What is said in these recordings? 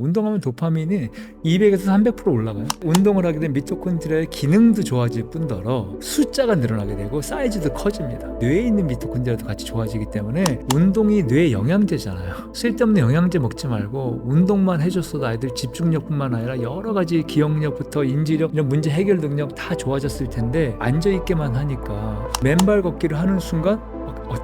운동하면 도파민이 200에서 300% 올라가요. 운동을 하게 되면 미토콘드리아의 기능도 좋아질 뿐더러 숫자가 늘어나게 되고 사이즈도 커집니다. 뇌에 있는 미토콘드리아도 같이 좋아지기 때문에 운동이 뇌 영양제잖아요. 쓸데없는 영양제 먹지 말고 운동만 해줬어도 아이들 집중력뿐만 아니라 여러 가지 기억력부터 인지력 이런 문제 해결 능력 다 좋아졌을 텐데 앉아있게만 하니까 맨발 걷기를 하는 순간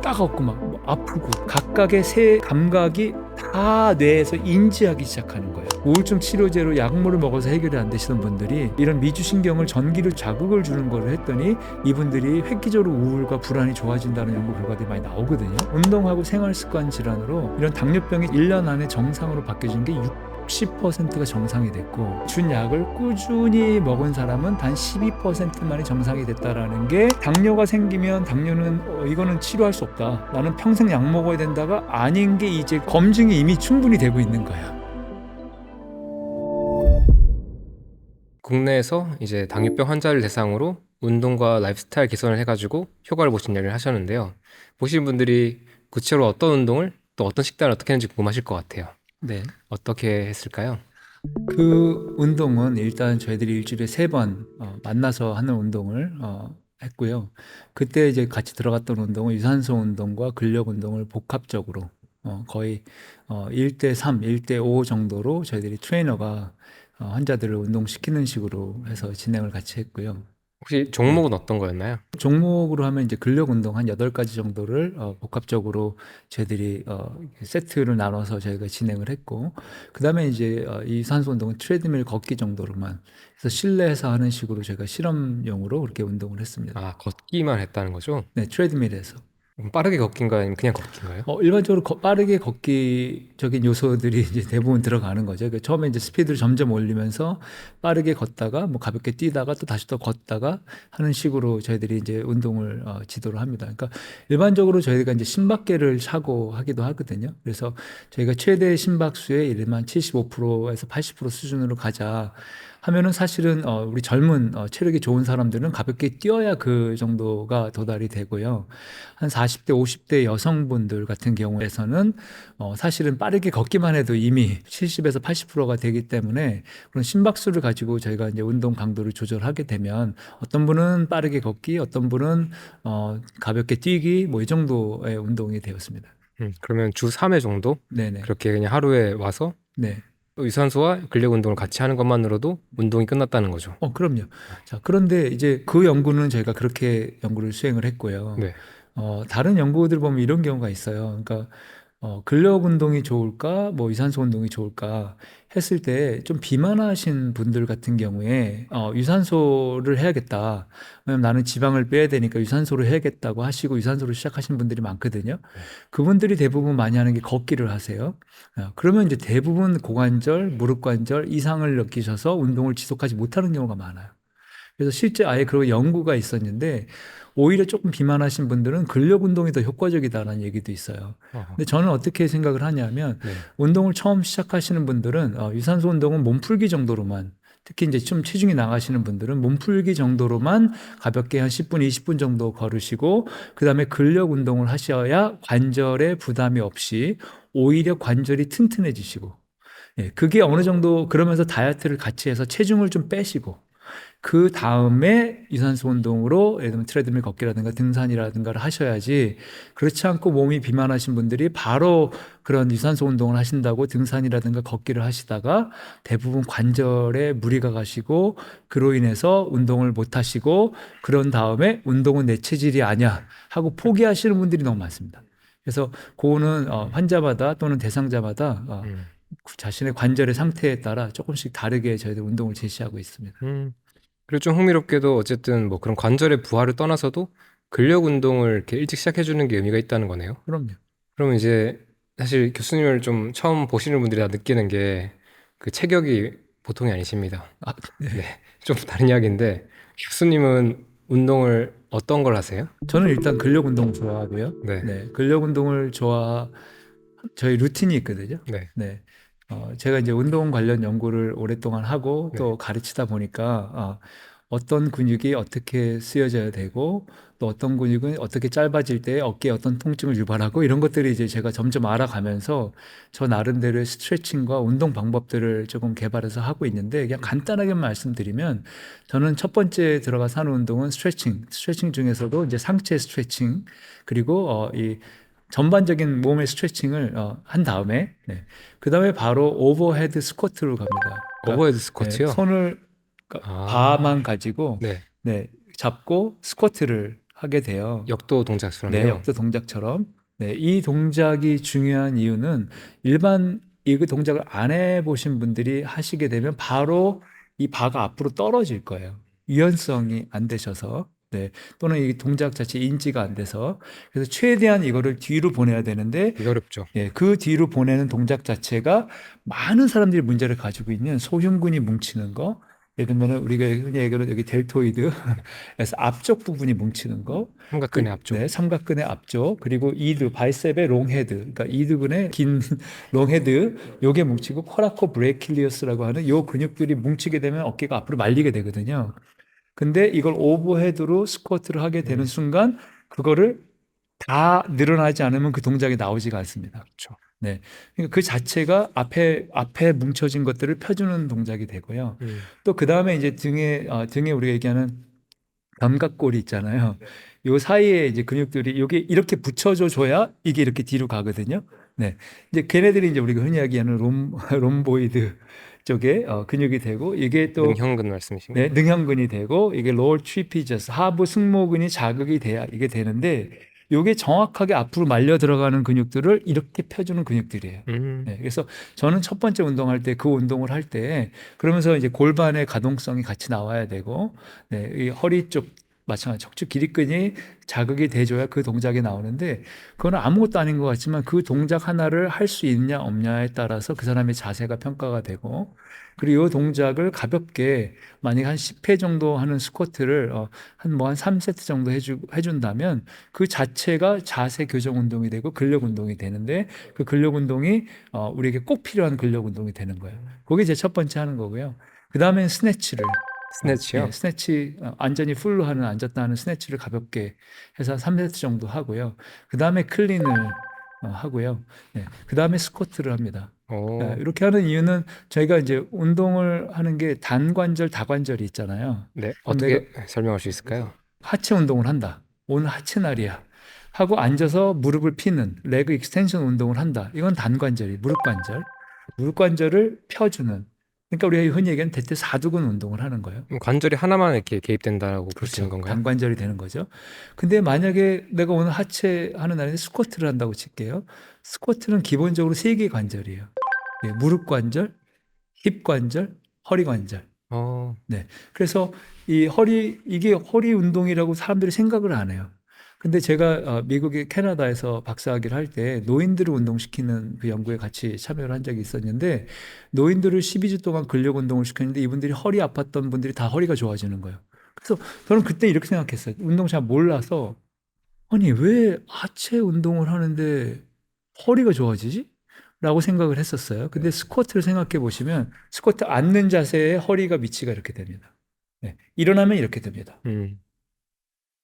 따갑고 막 아프고 각각의 새 감각이 다 뇌에서 인지하기 시작하는 거예요. 우울증 치료제로 약물을 먹어서 해결이 안 되시던 분들이 이런 미주신경을 전기를 자극을 주는 걸 했더니 이분들이 획기적으로 우울과 불안이 좋아진다는 연구 결과들이 많이 나오거든요. 운동하고 생활습관 질환으로 이런 당뇨병이 1년 안에 정상으로 바뀌어진 게 60%가 정상이 됐고 준 약을 꾸준히 먹은 사람은 단 12%만이 정상이 됐다라는 게 당뇨가 생기면 당뇨는 이거는 치료할 수 없다. 나는 평생 약 먹어야 된다가 아닌 게 이제 검증이 이미 충분히 되고 있는 거야. 국내에서 이제 당뇨병 환자를 대상으로 운동과 라이프스타일 개선을 해가지고 효과를 보신 이야기를 하셨는데요. 보신 분들이 구체적으로 어떤 운동을 또 어떤 식단을 어떻게 하는지 궁금하실 것 같아요. 네. 어떻게 했을까요? 그 운동은 일단 저희들이 일주일에 3번 만나서 하는 운동을 했고요. 그때 이제 같이 들어갔던 운동은 유산소 운동과 근력 운동을 복합적으로 거의 1대 3, 1대 5 정도로 저희들이 트레이너가 환자들을 운동시키는 식으로 해서 진행을 같이 했고요. 혹시 종목은 어떤 거였나요? 종목으로 하면 이제 근력 운동 한 8가지 정도를 복합적으로 저희들이 세트를 나눠서 저희가 진행을 했고, 그다음에 이제 이 유산소 운동은 트레드밀 걷기 정도로만 해서 실내에서 하는 식으로 저희가 실험용으로 그렇게 운동을 했습니다. 아, 걷기만 했다는 거죠? 네, 트레드밀에서. 빠르게 걷기인가요? 아니면 그냥 걷기인가요? 일반적으로 빠르게 걷기적인 요소들이 이제 대부분 들어가는 거죠. 그러니까 처음에 이제 스피드를 점점 올리면서 빠르게 걷다가 뭐 가볍게 뛰다가 또 다시 또 걷다가 하는 식으로 저희들이 이제 운동을 지도를 합니다. 그러니까 일반적으로 저희가 이제 심박계를 차고 하기도 하거든요. 그래서 저희가 최대 심박수의 예를 들면 75%에서 80% 수준으로 가자 하면은 사실은 우리 젊은 체력이 좋은 사람들은 가볍게 뛰어야 그 정도가 도달이 되고요. 한 40대, 50대 여성분들 같은 경우에서는 사실은 빠르게 걷기만 해도 이미 70에서 80%가 되기 때문에 그런 심박수를 가지고 저희가 이제 운동 강도를 조절하게 되면 어떤 분은 빠르게 걷기, 어떤 분은 가볍게 뛰기 뭐 이 정도의 운동이 되었습니다. 그러면 주 3회 정도? 네네. 그렇게 그냥 하루에 와서 네. 유산소와 근력 운동을 같이 하는 것만으로도 운동이 끝났다는 거죠. 그럼요. 자, 그런데 이제 그 연구는 저희가 그렇게 연구를 수행을 했고요. 네. 다른 연구들 보면 이런 경우가 있어요. 그러니까 근력 운동이 좋을까, 뭐 유산소 운동이 좋을까 했을 때 좀 비만하신 분들 같은 경우에 유산소를 해야겠다. 왜냐면 나는 지방을 빼야 되니까 유산소를 해야겠다고 하시고 유산소를 시작하신 분들이 많거든요. 그분들이 대부분 많이 하는 게 걷기를 하세요. 그러면 이제 대부분 고관절, 무릎 관절 이상을 느끼셔서 운동을 지속하지 못하는 경우가 많아요. 그래서 실제 아예 그런 연구가 있었는데 오히려 조금 비만하신 분들은 근력 운동이 더 효과적이다라는 얘기도 있어요. 근데 저는 어떻게 생각을 하냐면 네. 운동을 처음 시작하시는 분들은 유산소 운동은 몸풀기 정도로만, 특히 이제 좀 체중이 나가시는 분들은 몸풀기 정도로만 가볍게 한 10분, 20분 정도 걸으시고 그다음에 근력 운동을 하셔야 관절에 부담이 없이 오히려 관절이 튼튼해지시고, 예, 그게 어느 정도 그러면서 다이어트를 같이 해서 체중을 좀 빼시고 그 다음에 유산소 운동으로 예를 들면 트레드밀 걷기라든가 등산이라든가를 하셔야지, 그렇지 않고 몸이 비만하신 분들이 바로 그런 유산소 운동을 하신다고 등산이라든가 걷기를 하시다가 대부분 관절에 무리가 가시고 그로 인해서 운동을 못 하시고 그런 다음에 운동은 내 체질이 아니야 하고 포기하시는 분들이 너무 많습니다. 그래서 그거는 환자마다 또는 대상자마다 자신의 관절의 상태에 따라 조금씩 다르게 저희들 운동을 제시하고 있습니다. 그리고 좀 흥미롭게도 어쨌든 뭐 그런 관절의 부하를 떠나서도 근력 운동을 이렇게 일찍 시작해주는 게 의미가 있다는 거네요. 그럼요. 그러면 이제 사실 교수님을 좀 처음 보시는 분들이 다 느끼는 게 그 체격이 보통이 아니십니다. 네. 네, 좀 다른 이야기인데 교수님은 운동을 어떤 걸 하세요? 저는 일단 근력 운동 좋아하고요. 네, 네, 근력 운동을 저희 루틴이 있거든요. 네, 네, 제가 이제 운동 관련 연구를 오랫동안 하고 네, 또 가르치다 보니까 어떤 근육이 어떻게 쓰여져야 되고 또 어떤 근육은 어떻게 짧아질 때 어깨에 어떤 통증을 유발하고 이런 것들이 이제 제가 점점 알아가면서 저 나름대로의 스트레칭과 운동 방법들을 조금 개발해서 하고 있는데 그냥 간단하게 말씀드리면 저는 첫 번째 들어가서 하는 운동은 스트레칭 중에서도 이제 상체 스트레칭 그리고 이 전반적인 몸의 스트레칭을 한 다음에 그 다음에 바로 오버헤드 스쿼트로 갑니다. 그러니까 오버헤드 스쿼트요? 손을 아, 바만 가지고 네. 잡고 스쿼트를 하게 돼요. 역도 네, 동작처럼요. 역도 동작처럼. 네, 이 동작이 중요한 이유는 일반 이 동작을 안 해보신 분들이 하시게 되면 바로 이 바가 앞으로 떨어질 거예요. 유연성이 안 되셔서. 네, 또는 이 동작 자체 인지가 안 돼서. 그래서 최대한 이거를 뒤로 보내야 되는데, 이거 어렵죠. 그 뒤로 보내는 동작 자체가 많은 사람들이 문제를 가지고 있는 소흉근이 뭉치는 거, 예를 들면 우리가 흔히 얘기하는 여기 델토이드에서 앞쪽 부분이 뭉치는 거, 삼각근의 앞쪽. 삼각근의 앞쪽, 그리고 이드, 바이셉의 롱헤드, 그러니까 이드근의 긴 롱헤드, 요게 뭉치고 코라코 브레이킬리어스라고 하는 요 근육들이 뭉치게 되면 어깨가 앞으로 말리게 되거든요. 근데 이걸 오버헤드로 스쿼트를 하게 되는 음, 순간 그거를 다 늘어나지 않으면 그 동작이 나오지가 않습니다. 그렇죠. 네. 그러니까 그 자체가 앞에 뭉쳐진 것들을 펴주는 동작이 되고요. 음, 또 그 다음에 이제 등에 우리가 얘기하는 견갑골이 있잖아요. 요 사이에 이제 근육들이 여기 이렇게 붙여줘 줘야 이게 이렇게 뒤로 가거든요. 네. 이제 걔네들이 이제 우리가 흔히 얘기하는 롬보이드 쪽에 근육이 되고 이게 또 능형근 말씀이신가요? 능형근이 되고 이게 로어 트리피저스 하부 승모근이 자극이 돼야 이게 되는데 요게 정확하게 앞으로 말려 들어가는 근육들을 이렇게 펴주는 근육들이에요. 음, 네, 그래서 저는 첫 번째 운동할 때 그 운동을 할 때 그러면서 이제 골반의 가동성이 같이 나와야 되고 이 허리 쪽 마찬가지 척추 기립근이 자극이 돼줘야 그 동작이 나오는데 그건 아무것도 아닌 것 같지만 그 동작 하나를 할 수 있냐 없냐에 따라서 그 사람의 자세가 평가가 되고 그리고 이 동작을 가볍게 만약에 한 10회 정도 하는 스쿼트를 한 3세트 정도 해준다면 그 자체가 자세 교정 운동이 되고 근력 운동이 되는데 그 근력 운동이 우리에게 꼭 필요한 근력 운동이 되는 거예요. 그게 제 첫 번째 하는 거고요. 그 다음엔 스네치를 스네치요? 스네치 완전히 풀로 하는 앉았다 하는 스네치를 가볍게 해서 3세트 정도 하고요. 그 다음에 클린을 하고요. 그 다음에 스쿼트를 합니다. 오, 이렇게 하는 이유는 저희가 이제 운동을 하는 게 단관절, 다관절이 있잖아요. 네. 그럼 내가 어떻게 설명할 수 있을까요? 하체 운동을 한다. 오늘 하체 날이야. 하고 앉아서 무릎을 피는 레그 익스텐션 운동을 한다. 이건 단관절이 무릎 관절. 무릎 관절을 펴주는. 그러니까 우리가 흔히 얘기하는 대퇴사두근 운동을 하는 거예요. 관절이 하나만 이렇게 개입된다라고 보시는 그렇죠. 건가요? 단관절이 되는 거죠. 근데 만약에 내가 오늘 하체 하는 날에 스쿼트를 한다고 칠게요. 스쿼트는 기본적으로 세 개의 관절이에요. 무릎 관절, 힙 관절, 허리 관절. 어, 네. 그래서 이게 허리 운동이라고 사람들이 생각을 안 해요. 근데 제가 미국의 캐나다에서 박사학위를 할 때 노인들을 운동시키는 그 연구에 같이 참여를 한 적이 있었는데 노인들을 12주 동안 근력 운동을 시켰는데 이분들이 허리 아팠던 분들이 다 허리가 좋아지는 거예요. 그래서 저는 그때 이렇게 생각했어요. 운동 잘 몰라서 아니 왜 하체 운동을 하는데 허리가 좋아지지? 라고 생각을 했었어요. 근데 스쿼트를 생각해 보시면 스쿼트 앉는 자세에 허리가 위치가 이렇게 됩니다. 일어나면 이렇게 됩니다. 음,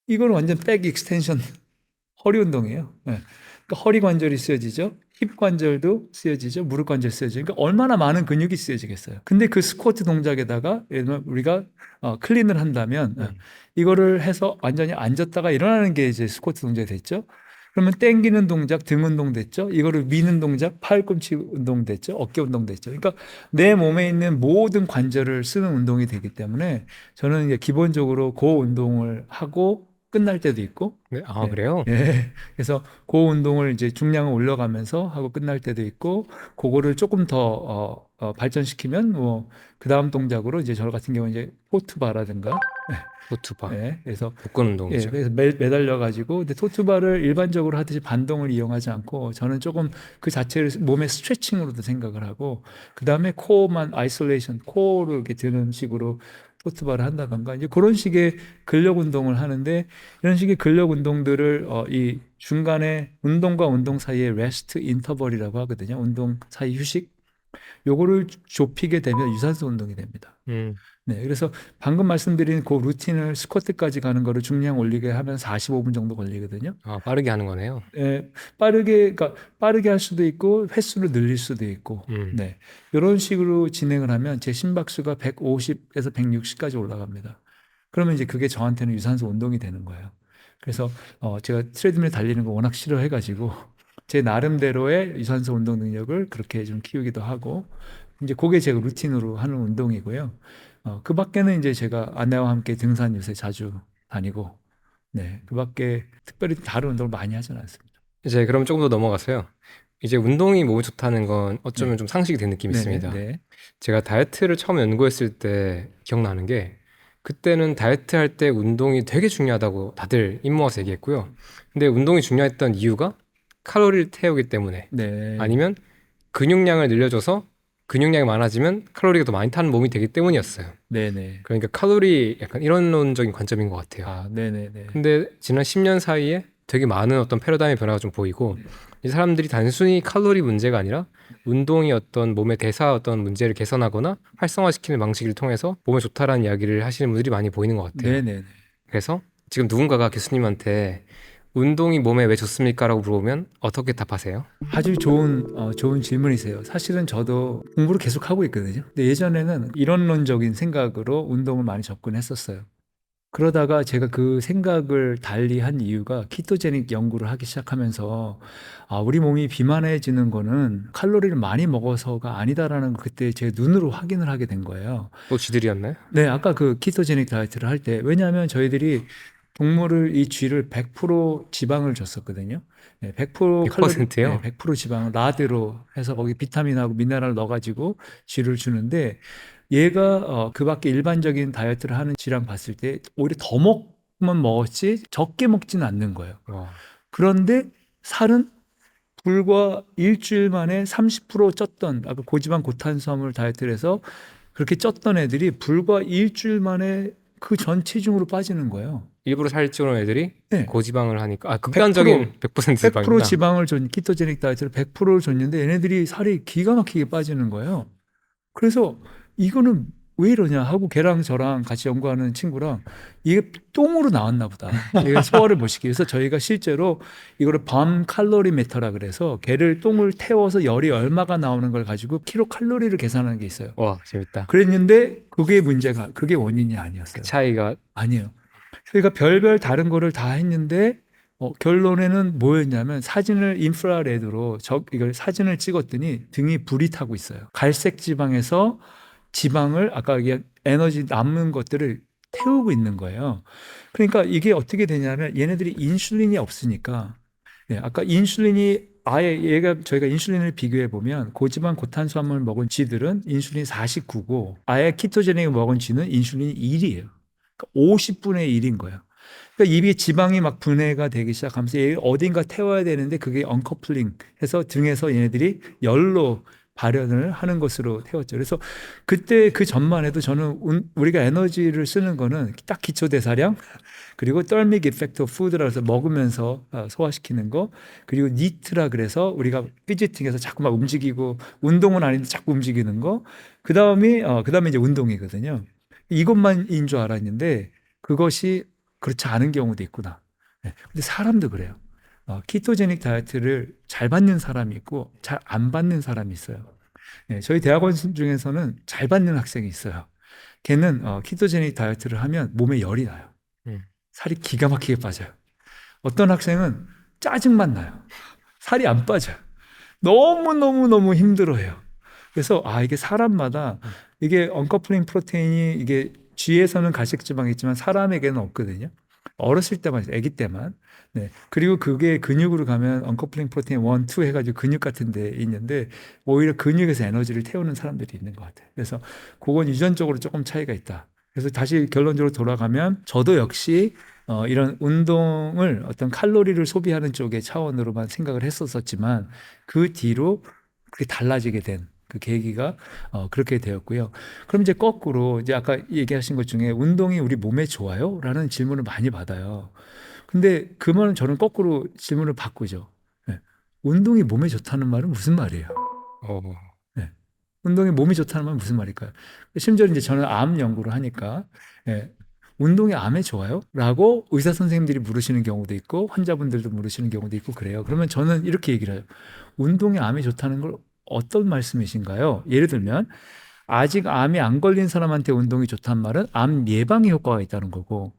이건 완전 백 익스텐션 허리 운동이에요. 그러니까 허리 관절이 쓰여지죠. 힙 관절도 쓰여지죠. 무릎 관절 쓰여지죠. 그러니까 얼마나 많은 근육이 쓰여지겠어요. 근데 그 스쿼트 동작에다가 예를 들면 우리가 클린을 한다면 이거를 해서 완전히 앉았다가 일어나는 게 이제 스쿼트 동작이 됐죠. 그러면 땡기는 동작 등 운동 됐죠. 이거를 미는 동작 팔꿈치 운동 됐죠. 어깨 운동 됐죠. 그러니까 내 몸에 있는 모든 관절을 쓰는 운동이 되기 때문에 저는 이제 기본적으로 그 운동을 하고 끝날 때도 있고 네. 아, 예, 그래요? 예. 그래서 그 운동을 이제 중량을 올려가면서 하고 끝날 때도 있고, 그거를 조금 더 발전시키면 뭐 그 다음 동작으로 이제 저 같은 경우는 이제 포트바라든가, 포투바. 그래서 복근 운동이죠. 그래서 매달려 가지고 근데 토트바를 일반적으로 하듯이 반동을 이용하지 않고 저는 조금 그 자체를 몸의 스트레칭으로도 생각을 하고 그 다음에 코어만 아이솔레이션 코어로 이렇게 드는 식으로 토트바를 한다던가 이제 그런 식의 근력 운동을 하는데 이런 식의 근력 운동들을 이 중간에 운동과 운동 사이에 레스트 인터벌이라고 하거든요. 운동 사이 휴식. 요거를 좁히게 되면 유산소 운동이 됩니다. 음. 네, 그래서 방금 말씀드린 그 루틴을 스쿼트까지 가는 거를 중량 올리게 하면 45분 정도 걸리거든요. 아, 빠르게 하는 거네요. 그러니까 빠르게 할 수도 있고 횟수를 늘릴 수도 있고, 음. 네, 이런 식으로 진행을 하면 제 심박수가 150에서 160까지 올라갑니다. 그러면 이제 그게 저한테는 유산소 운동이 되는 거예요. 그래서 제가 트레드밀 달리는 거 워낙 싫어해가지고 제 나름대로의 유산소 운동 능력을 그렇게 좀 키우기도 하고 이제 그게 제가 루틴으로 하는 운동이고요. 그 밖에는 이제 제가 아내와 함께 등산 요새 자주 다니고, 네, 그 밖에 특별히 다른 운동을 많이 하지는 않습니다. 이제 그럼 조금 더 넘어가서요. 이제 운동이 몸에 좋다는 건 어쩌면 네, 좀 상식이 된 느낌이 네, 네, 있습니다. 네, 제가 다이어트를 처음 연구했을 때 기억나는 게 그때는 다이어트 할 때 운동이 되게 중요하다고 다들 입모아서 얘기했고요. 근데 운동이 중요했던 이유가 칼로리를 태우기 때문에 네, 아니면 근육량을 늘려줘서 근육량이 많아지면 칼로리가 더 많이 타는 몸이 되기 때문이었어요. 네, 네. 그러니까 칼로리 약간 이론론적인 관점인 것 같아요. 아, 네, 네, 네, 근데 지난 10년 사이에 되게 많은 어떤 패러다임의 변화가 좀 보이고 이 사람들이 단순히 칼로리 문제가 아니라 운동이 어떤 몸의 대사 어떤 문제를 개선하거나 활성화시키는 방식을 통해서 몸에 좋다라는 이야기를 하시는 분들이 많이 보이는 것 같아요. 네, 네, 네. 그래서 지금 누군가가 교수님한테 운동이 몸에 왜 좋습니까라고 물어보면 어떻게 답하세요? 아주 좋은 질문이세요. 사실은 저도 공부를 계속 하고 있거든요. 근데 예전에는 이론론적인 생각으로 운동을 많이 접근했었어요. 그러다가 제가 그 생각을 달리한 이유가 키토제닉 연구를 하기 시작하면서 우리 몸이 비만해지는 거는 칼로리를 많이 먹어서가 아니다라는 걸 그때 제 눈으로 확인을 하게 된 거예요. 또 쥐들이었나요? 네, 아까 그 키토제닉 다이어트를 할 때 왜냐하면 저희들이 동물을 이 쥐를 100% 지방을 줬었거든요. 네, 100% 칼로리, 100%요? 100% 지방을 라드로 해서 거기 비타민하고 미네랄을 넣어가지고 쥐를 주는데 얘가 그 밖에 일반적인 다이어트를 하는 쥐랑 봤을 때 오히려 더 먹으면 먹었지 적게 먹지는 않는 거예요. 와, 그런데 살은 불과 일주일 만에 30% 쪘던 아까 고지방 고탄수화물 다이어트를 해서 그렇게 쪘던 애들이 불과 일주일 만에 그 전 체중으로 빠지는 거예요. 일부러 살찌우는 애들이 네. 고지방을 하니까 극단적인 100% 100% 지방이구나. 지방을 준 키토제닉 다이어트를 100%를 줬는데 얘네들이 살이 기가 막히게 빠지는 거예요. 그래서 이거는 왜 이러냐 하고 걔랑 저랑 같이 연구하는 친구랑 이게 똥으로 나왔나 보다. 이게 소화를 못 시키고 그래서 저희가 실제로 이거를 밤 칼로리 메터라 그래서 걔를 똥을 태워서 열이 얼마가 나오는 걸 가지고 킬로 칼로리를 계산하는 게 있어요. 와, 재밌다. 그랬는데 그게 원인이 아니었어요. 그 차이가 아니에요. 그러니까 별별 다른 거를 다 했는데 결론에는 뭐였냐면 사진을 인프라레드로 이걸 사진을 찍었더니 등이 불이 타고 있어요. 갈색 지방에서 지방을 아까 얘기한 에너지 남는 것들을 태우고 있는 거예요. 그러니까 이게 어떻게 되냐면 얘네들이 인슐린이 없으니까 아까 인슐린이 저희가 인슐린을 비교해 보면 고지방 고탄수화물 먹은 쥐들은 인슐린이 49고 아예 키토제닉을 먹은 쥐는 인슐린이 1이에요. 그러니까 50분의 1인 거예요. 그러니까 입에 지방이 막 분해가 되기 시작하면서 얘 어딘가 태워야 되는데 그게 언커플링 해서 등에서 얘네들이 열로 발현을 하는 것으로 태웠죠. 그래서 그때 그 전만 해도 저는 우리가 에너지를 쓰는 거는 딱 기초 대사량 그리고 떨믹 이펙트 오브 푸드라 해서 먹으면서 소화시키는 거 그리고 니트라 그래서 우리가 피지팅해서 자꾸 막 움직이고 운동은 아닌데 자꾸 움직이는 거 그다음에 이제 운동이거든요. 이것만인 줄 알았는데 그것이 그렇지 않은 경우도 있구나. 네. 근데 사람도 그래요. 키토제닉 다이어트를 잘 받는 사람이 있고 잘 안 받는 사람이 있어요. 네, 저희 대학원 중에서는 잘 받는 학생이 있어요. 걔는 키토제닉 다이어트를 하면 몸에 열이 나요. 음. 살이 기가 막히게 빠져요. 어떤 학생은 짜증만 나요. 살이 안 빠져요. 너무 힘들어해요. 그래서 이게 사람마다 이게 언커플링 프로테인이 이게 쥐에서는 갈색지방이 있지만 사람에게는 없거든요. 어렸을 때만 있어요. 아기 때만. 네. 그리고 그게 근육으로 가면 언커플링 프로테인 1, 2 해가지고 근육 같은 데 있는데 오히려 근육에서 에너지를 태우는 사람들이 있는 것 같아요. 그래서 그건 유전적으로 조금 차이가 있다. 그래서 다시 결론적으로 돌아가면 저도 역시 이런 운동을 어떤 칼로리를 소비하는 쪽의 차원으로만 생각을 했었지만 그 뒤로 그게 달라지게 된 그 계기가 그렇게 되었고요. 그럼 이제 거꾸로 이제 아까 얘기하신 것 중에 운동이 우리 몸에 좋아요? 라는 질문을 많이 받아요. 근데 그 말은 저는 거꾸로 질문을 바꾸죠. 네. 운동이 몸에 좋다는 말은 무슨 말이에요? 어, 네. 운동이 몸이 좋다는 말 무슨 말일까요? 심지어 이제 저는 암 연구를 하니까 예, 운동이 암에 좋아요? 라고 의사 선생님들이 물으시는 경우도 있고 환자분들도 물으시는 경우도 있고 그래요. 그러면 저는 이렇게 얘기를 해요. 운동이 암에 좋다는 걸 어떤 말씀이신가요? 예를 들면 아직 암이 안 걸린 사람한테 운동이 좋다는 말은 암 예방에 효과가 있다는 거고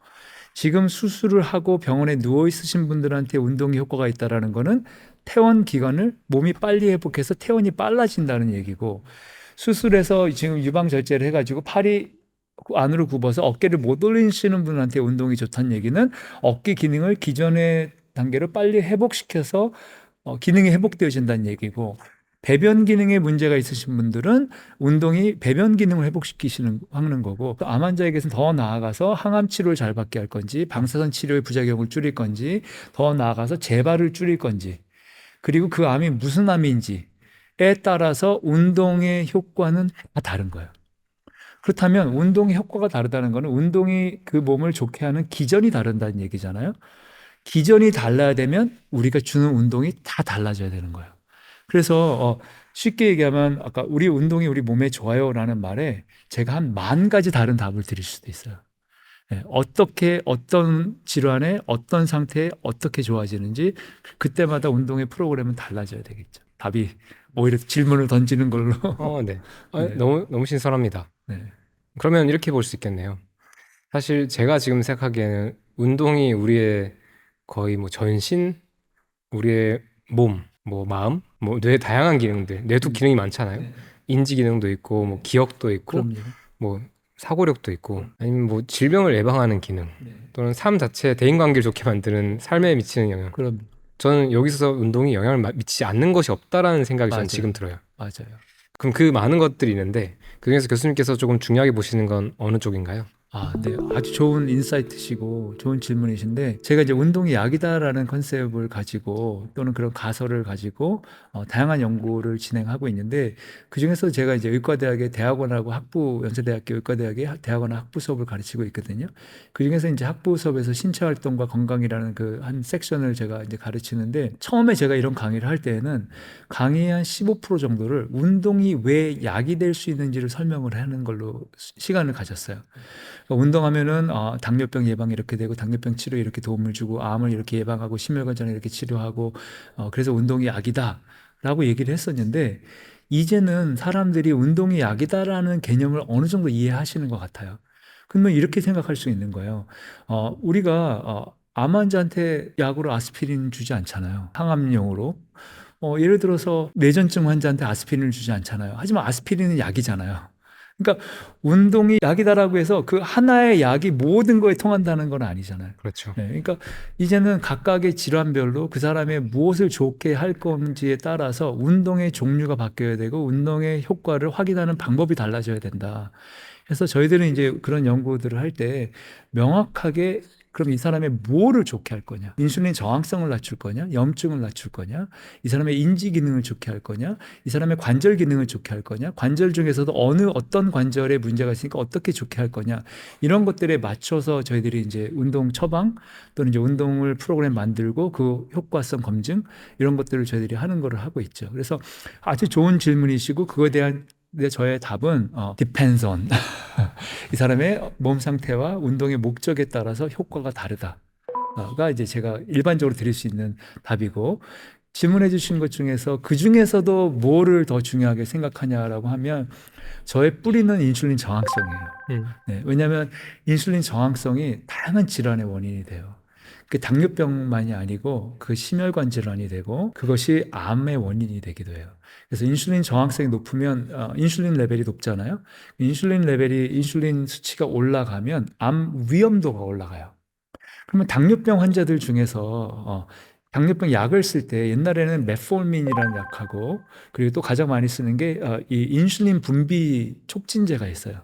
지금 수술을 하고 병원에 누워 있으신 분들한테 운동이 효과가 있다라는 거는 퇴원 기간을 몸이 빨리 회복해서 퇴원이 빨라진다는 얘기고 수술해서 지금 유방 절제를 해가지고 팔이 안으로 굽어서 어깨를 못 올리시는 분한테 운동이 좋다는 얘기는 어깨 기능을 기존의 단계로 빨리 회복시켜서 기능이 회복되어진다는 얘기고 배변 기능에 문제가 있으신 분들은 운동이 배변 기능을 회복시키시는 하는 거고 암 환자에게서는 더 나아가서 항암 치료를 잘 받게 할 건지 방사선 치료의 부작용을 줄일 건지 더 나아가서 재발을 줄일 건지 그리고 그 암이 무슨 암인지에 따라서 운동의 효과는 다 다른 거예요. 그렇다면 운동의 효과가 다르다는 것은 운동이 그 몸을 좋게 하는 기전이 다른다는 얘기잖아요. 기전이 달라야 되면 우리가 주는 운동이 다 달라져야 되는 거예요. 그래서 쉽게 얘기하면 아까 우리 운동이 우리 몸에 좋아요라는 말에 제가 한 10,000가지 다른 답을 드릴 수도 있어요. 네, 어떻게 어떤 질환에 어떤 상태에 어떻게 좋아지는지 그때마다 운동의 프로그램은 달라져야 되겠죠. 답이 오히려 질문을 던지는 걸로. 네. 네. 너무 신선합니다. 네. 그러면 이렇게 볼 수 있겠네요. 사실 제가 지금 생각하기에는 운동이 우리의 거의 뭐 전신, 우리의 몸, 뭐 마음, 뭐 뇌 다양한 기능들, 뇌도 기능이 많잖아요. 네. 인지 기능도 있고, 뭐 기억도 있고, 그럼요. 뭐 사고력도 있고, 아니면 뭐 질병을 예방하는 기능, 네. 또는 삶 자체 대인 관계를 좋게 만드는 삶에 미치는 영향. 그럼 저는 여기서 운동이 영향을 미치지 않는 것이 없다라는 생각이 저는 맞아요. 지금 들어요. 맞아요. 그럼 그 많은 것들이 있는데 그중에서 교수님께서 조금 중요하게 보시는 건 어느 쪽인가요? 네. 아주 좋은 인사이트시고 좋은 질문이신데 제가 이제 운동이 약이다라는 컨셉을 가지고 또는 그런 가설을 가지고 다양한 연구를 진행하고 있는데 그중에서 제가 이제 의과대학의 대학원하고 학부 연세대학교 의과대학의 대학원 학부 수업을 가르치고 있거든요. 그중에서 이제 학부 수업에서 신체 활동과 건강이라는 그 한 섹션을 제가 이제 가르치는데 처음에 제가 이런 강의를 할 때에는 강의의 한 15% 정도를 운동이 왜 약이 될 수 있는지를 설명을 하는 걸로 시간을 가졌어요. 운동하면은 당뇨병 예방이 이렇게 되고 당뇨병 치료에 이렇게 도움을 주고 암을 이렇게 예방하고 심혈관절을 이렇게 치료하고 그래서 운동이 약이다라고 얘기를 했었는데 이제는 사람들이 운동이 약이다라는 개념을 어느 정도 이해하시는 것 같아요. 그러면 이렇게 생각할 수 있는 거예요. 우리가 암 환자한테 약으로 아스피린 주지 않잖아요. 항암용으로. 예를 들어서 뇌전증 환자한테 아스피린을 주지 않잖아요. 하지만 아스피린은 약이잖아요. 그러니까 운동이 약이다라고 해서 그 하나의 약이 모든 거에 통한다는 건 아니잖아요. 그렇죠. 네, 그러니까 이제는 각각의 질환별로 그 사람의 무엇을 좋게 할 건지에 따라서 운동의 종류가 바뀌어야 되고 운동의 효과를 확인하는 방법이 달라져야 된다. 그래서 저희들은 이제 그런 연구들을 할 때 명확하게 그럼 이 사람의 뭐를 좋게 할 거냐? 인슐린 저항성을 낮출 거냐? 염증을 낮출 거냐? 이 사람의 인지 기능을 좋게 할 거냐? 이 사람의 관절 기능을 좋게 할 거냐? 관절 중에서도 어떤 관절에 문제가 있으니까 어떻게 좋게 할 거냐? 이런 것들에 맞춰서 저희들이 이제 운동 처방 또는 이제 운동을 프로그램 만들고 그 효과성 검증 이런 것들을 저희들이 하는 거를 하고 있죠. 그래서 아주 좋은 질문이시고 그거에 대한 저의 답은 depends on 이 사람의 몸 상태와 운동의 목적에 따라서 효과가 다르다가 이제 제가 일반적으로 드릴 수 있는 답이고 질문해 주신 것 중에서 그 중에서도 뭐를 더 중요하게 생각하냐라고 하면 저의 뿌리는 인슐린 저항성이에요. 네, 왜냐하면 인슐린 저항성이 다양한 질환의 원인이 돼요. 그 당뇨병만이 아니고 그 심혈관 질환이 되고 그것이 암의 원인이 되기도 해요. 그래서 인슐린 저항성이 높으면 인슐린 레벨이 높잖아요. 인슐린 수치가 올라가면 암 위험도가 올라가요. 그러면 당뇨병 환자들 중에서 당뇨병 약을 쓸 때 옛날에는 메포민이라는 약하고 그리고 또 가장 많이 쓰는 게 이 인슐린 분비 촉진제가 있어요.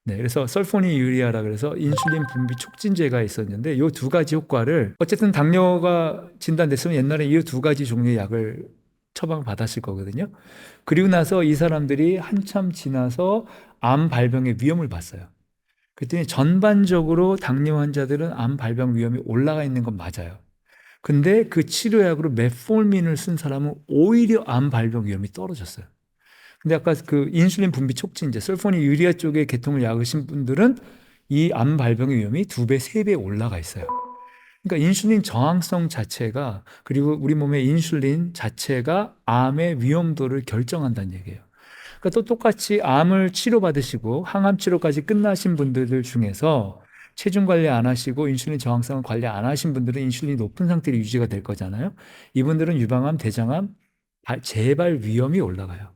네, 그래서 설포니유리아라 그래서 인슐린 분비 촉진제가 있었는데 이 두 가지 효과를 어쨌든 당뇨가 진단됐으면 옛날에 이 두 가지 종류의 약을 처방받았을 거거든요. 그리고 나서 이 사람들이 한참 지나서 암 발병의 위험을 봤어요. 그랬더니 전반적으로 당뇨 환자들은 암 발병 위험이 올라가 있는 건 맞아요. 근데 그 치료약으로 메포민을 쓴 사람은 오히려 암 발병 위험이 떨어졌어요. 근데 아까 그 인슐린 분비 촉진제, 설포니유리아 쪽에 계통을 약으신 분들은 이 암 발병의 위험이 2배, 3배 올라가 있어요. 그러니까 인슐린 저항성 자체가, 그리고 우리 몸의 인슐린 자체가 암의 위험도를 결정한다는 얘기예요. 그러니까 또 똑같이 암을 치료받으시고 항암 치료까지 끝나신 분들 중에서 체중 관리 안 하시고 인슐린 저항성을 관리 안 하신 분들은 인슐린이 높은 상태로 유지가 될 거잖아요. 이분들은 유방암, 대장암 재발 위험이 올라가요.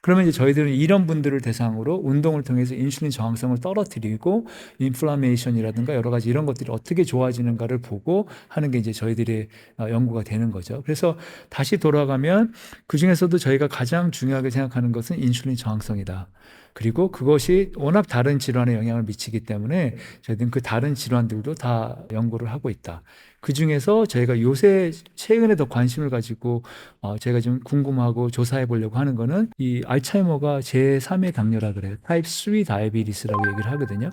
그러면 이제 저희들은 이런 분들을 대상으로 운동을 통해서 인슐린 저항성을 떨어뜨리고 인플라메이션이라든가 여러 가지 이런 것들이 어떻게 좋아지는가를 보고 하는 게 이제 저희들의 연구가 되는 거죠. 그래서 다시 돌아가면 그 중에서도 저희가 가장 중요하게 생각하는 것은 인슐린 저항성이다. 그리고 그것이 워낙 다른 질환에 영향을 미치기 때문에 저희들은 그 다른 질환들도 다 연구를 하고 있다. 그 중에서 저희가 요새 최근에 더 관심을 가지고 제가 좀 궁금하고 조사해 보려고 하는 거는 이 알츠하이머가 제3의 당뇨라 그래요. 타입 3 다이비티스라고 얘기를 하거든요.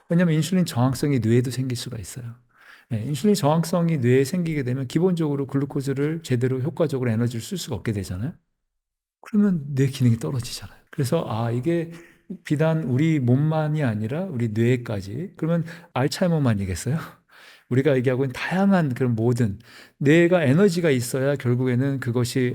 왜냐하면 인슐린 저항성이 뇌에도 생길 수가 있어요. 네, 인슐린 저항성이 뇌에 생기게 되면 기본적으로 글루코즈를 제대로 효과적으로 에너지를 쓸 수가 없게 되잖아요. 그러면 뇌 기능이 떨어지잖아요. 그래서 이게 비단 우리 몸만이 아니라 우리 뇌까지. 그러면 알츠하이머만이겠어요? 우리가 얘기하고 있는 다양한 그런 모든 뇌가 에너지가 있어야 결국에는 그것이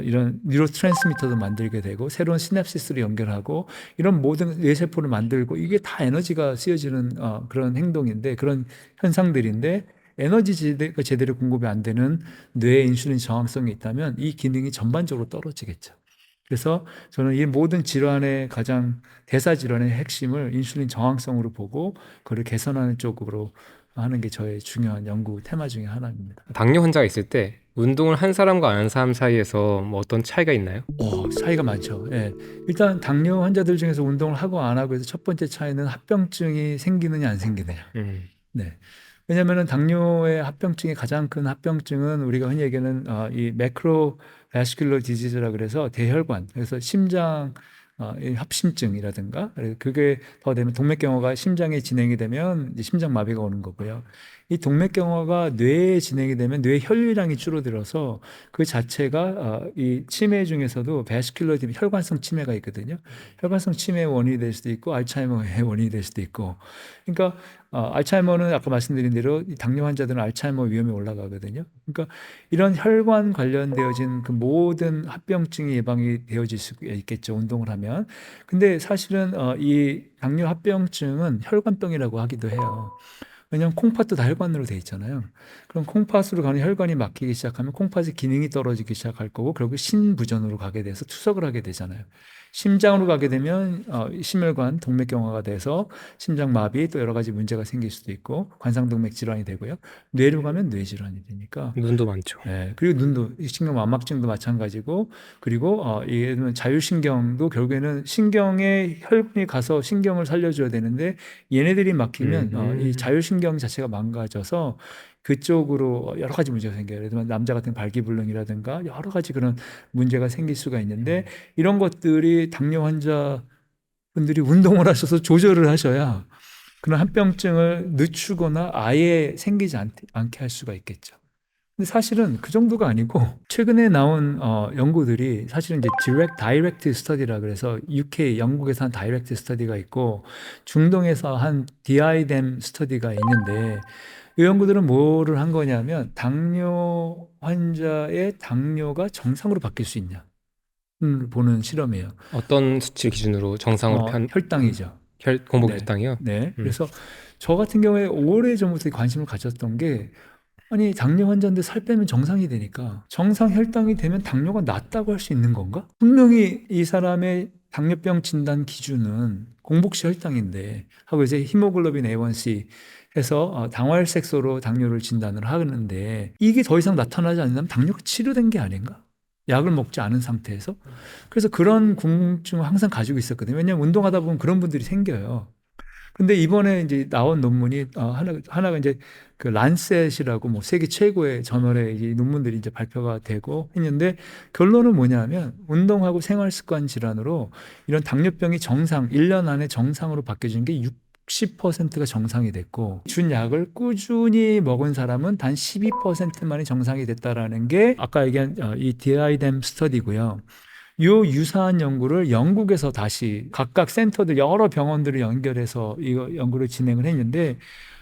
이런 뉴로 트랜스미터도 만들게 되고 새로운 시냅시스를 연결하고 이런 모든 뇌세포를 만들고 이게 다 에너지가 쓰여지는 그런 행동인데 그런 현상들인데 에너지가 제대로 공급이 안 되는 뇌에 인슐린 저항성이 있다면 이 기능이 전반적으로 떨어지겠죠. 그래서 저는 이 모든 질환의 가장 대사 질환의 핵심을 인슐린 저항성으로 보고 그걸 개선하는 쪽으로 하는 게 저의 중요한 연구 테마 중에 하나입니다. 당뇨 환자가 있을 때 운동을 한 사람과 안 한 사람 사이에서 뭐 어떤 차이가 있나요? 차이가 많죠. 예. 일단 당뇨 환자들 중에서 운동을 하고 안 하고 해서 첫 번째 차이는 합병증이 생기느냐 안 생기느냐. 네. 왜냐하면 당뇨의 합병증의 가장 큰 합병증은 우리가 흔히 얘기하는 이 매크로 바스큘러 디지즈라 그래서 대혈관, 그래서 심장 이 합심증이라든가 그게 더 되면 동맥경화가 심장에 진행이 되면 이제 심장 마비가 오는 거고요. 이 동맥경화가 뇌에 진행이 되면 뇌 혈류량이 줄어들어서 그 자체가 이 치매 중에서도 바스큘러 혈관성 치매가 있거든요. 혈관성 치매의 원인이 될 수도 있고 알츠하이머의 원인이 될 수도 있고. 그러니까 알츠하이머는 아까 말씀드린 대로 당뇨 환자들은 알츠하이머 위험이 올라가거든요. 그러니까 이런 혈관 관련되어진 그 모든 합병증이 예방이 되어질 수 있겠죠. 운동을 하면. 근데 사실은 이 당뇨 합병증은 혈관병이라고 하기도 해요. 왜냐하면 콩팥도 다 혈관으로 돼 있잖아요. 그럼 콩팥으로 가는 혈관이 막히기 시작하면 콩팥의 기능이 떨어지기 시작할 거고 결국 신부전으로 가게 돼서 투석을 하게 되잖아요. 심장으로 가게 되면 심혈관 동맥경화가 돼서 심장 마비 또 여러 가지 문제가 생길 수도 있고 관상동맥 질환이 되고요. 뇌로 가면 뇌 질환이 되니까. 눈도 많죠. 네, 그리고 눈도 신경 완막증도 마찬가지고 그리고 예를 들면 자율신경도 결국에는 신경에 혈관이 가서 신경을 살려줘야 되는데 얘네들이 막히면 이 자율신경 자체가 망가져서 그쪽으로 여러 가지 문제가 생겨요. 예를 들면 남자 같은 발기불능이라든가 여러 가지 그런 문제가 생길 수가 있는데 이런 것들이 당뇨 환자분들이 운동을 하셔서 조절을 하셔야 그런 합병증을 늦추거나 아예 생기지 않게 할 수가 있겠죠. 근데 사실은 그 정도가 아니고 최근에 나온 연구들이 사실은 이제 다이렉트 스터디라 그래서 UK 영국에서 한 다이렉트 스터디가 있고 중동에서 한 디아이뎀 스터디가 있는데 이 연구들은 뭐를 한 거냐면 당뇨 환자의 당뇨가 정상으로 바뀔 수 있냐 보는 실험이에요. 어떤 수치 기준으로 정상으로 혈당이죠. 공복 네. 혈당이요? 네. 그래서 저 같은 경우에 오래전부터 관심을 가졌던 게 아니 당뇨 환자인데 살 빼면 정상이 되니까 정상 혈당이 되면 당뇨가 낫다고 할 수 있는 건가? 분명히 이 사람의 당뇨병 진단 기준은 공복시 혈당인데 하고 이제 히모글로빈 A1C 해서 당활색소로 당뇨를 진단을 하는데 이게 더 이상 나타나지 않는다면 당뇨가 치료된 게 아닌가? 약을 먹지 않은 상태에서. 그래서 그런 궁금증을 항상 가지고 있었거든요. 왜냐하면 운동하다 보면 그런 분들이 생겨요. 근데 이번에 이제 나온 논문이 하나가 이제 그 란셋이라고 뭐 세계 최고의 저널에 이 논문들이 이제 발표가 되고 했는데 결론은 뭐냐면 운동하고 생활 습관 질환으로 이런 당뇨병이 1년 안에 정상으로 바뀌어진 게 60%가 정상이 됐고 준 약을 꾸준히 먹은 사람은 단 12%만이 정상이 됐다라는 게 아까 얘기한 이 디아이뎀 스터디고요. 요 유사한 연구를 영국에서 다시 각각 센터들 여러 병원들을 연결해서 이거 연구를 진행을 했는데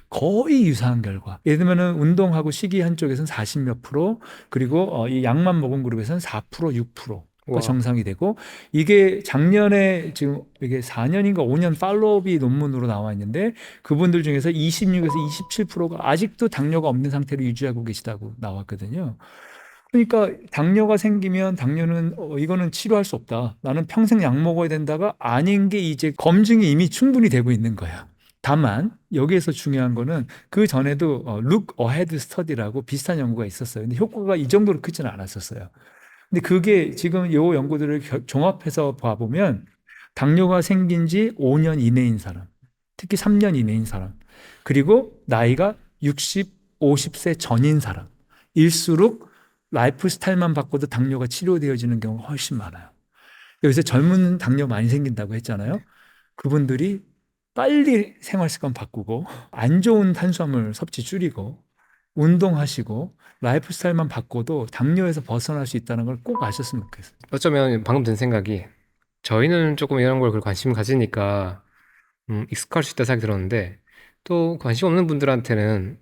거의 유사한 결과. 예를 들면은 운동하고 식이 한쪽에서는 40몇 프로, 그리고 이 약만 먹은 그룹에서는 4%, 6%가 와. 정상이 되고, 이게 작년에 지금 이게 4년인가 5년 팔로업이 논문으로 나와 있는데 그분들 중에서 26에서 27%가 아직도 당뇨가 없는 상태로 유지하고 계시다고 나왔거든요. 그러니까 당뇨가 생기면 당뇨는 이거는 치료할 수 없다. 나는 평생 약 먹어야 된다가 아닌 게 이제 검증이 이미 충분히 되고 있는 거야. 다만 여기에서 중요한 거는 그 전에도 Look Ahead Study라고 비슷한 연구가 있었어요. 근데 효과가 이 정도로 크지는 않았었어요. 근데 그게 지금 이 연구들을 종합해서 봐보면 당뇨가 생긴 지 5년 이내인 사람, 특히 3년 이내인 사람, 그리고 나이가 60, 50세 전인 사람 일수록 라이프 스타일만 바꿔도 당뇨가 치료되어지는 경우가 훨씬 많아요. 요새 젊은 당뇨 많이 생긴다고 했잖아요. 그분들이 빨리 생활 습관 바꾸고 안 좋은 탄수화물 섭취 줄이고 운동하시고 라이프 스타일만 바꿔도 당뇨에서 벗어날 수 있다는 걸 꼭 아셨으면 좋겠어요. 어쩌면 방금 든 생각이 저희는 조금 이런 걸 관심 가지니까 익숙할 수 있다 생각이 들었는데 또 관심 없는 분들한테는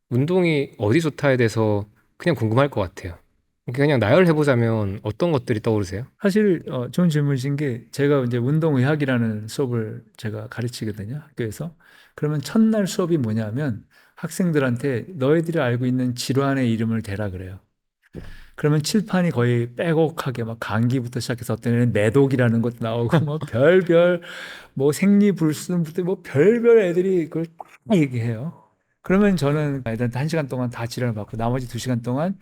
운동이 어디 좋다에 대해서 그냥 궁금할 것 같아요. 그냥 나열해보자면 어떤 것들이 떠오르세요? 사실 좋은 질문이신 게 제가 이제 운동의학이라는 수업을 제가 가르치거든요, 학교에서. 그러면 첫날 수업이 뭐냐면 학생들한테 너희들이 알고 있는 질환의 이름을 대라 그래요. 그러면 칠판이 거의 빼곡하게 막 감기부터 시작해서 어떤 애는 매독이라는 것도 나오고 뭐 별별 뭐 생리불순부터 뭐 별별 애들이 그걸 다 얘기해요. 그러면 저는 애들한테 1시간 동안 다 지랄을 받고 나머지 2시간 동안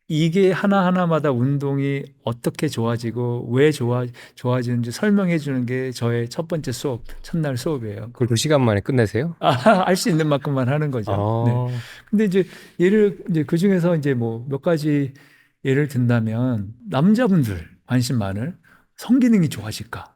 이게 하나하나마다 운동이 어떻게 좋아지고 왜 좋아지는지 설명해 주는 게 저의 첫 번째 수업, 첫날 수업이에요. 그걸 2시간 만에 끝내세요? 알 수 있는 만큼만 하는 거죠. 네. 아, 근데 이제 이제 그 중에서 이제 뭐 몇 가지 예를 든다면 남자분들 관심 많을 성기능이 좋아질까?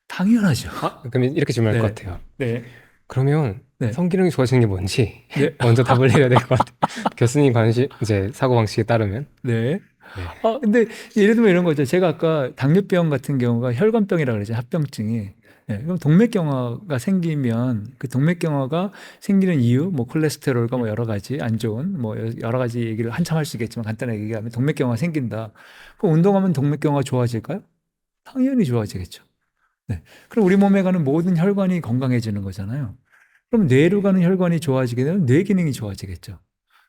당연하죠. 그럼 이렇게 질문할 것 네. 같아요. 네. 그러면 네. 성기능이 좋아지는 게 뭔지 네. 먼저 답을 해야 될 것 같아요. 교수님 관심, 이제 사고방식에 따르면. 네. 네. 근데 예를 들면 이런 거죠. 제가 아까 당뇨병 같은 경우가 혈관병이라고 그러죠. 합병증이. 네. 그럼 동맥경화가 생기면 그 동맥경화가 생기는 이유, 뭐 콜레스테롤과 뭐 여러 가지 안 좋은 뭐 여러 가지 얘기를 한참 할 수 있겠지만 간단하게 얘기하면 동맥경화가 생긴다. 그럼 운동하면 동맥경화가 좋아질까요? 당연히 좋아지겠죠. 네. 그럼 우리 몸에 가는 모든 혈관이 건강해지는 거잖아요. 그럼 뇌로 가는 혈관이 좋아지게 되면 뇌 기능이 좋아지겠죠.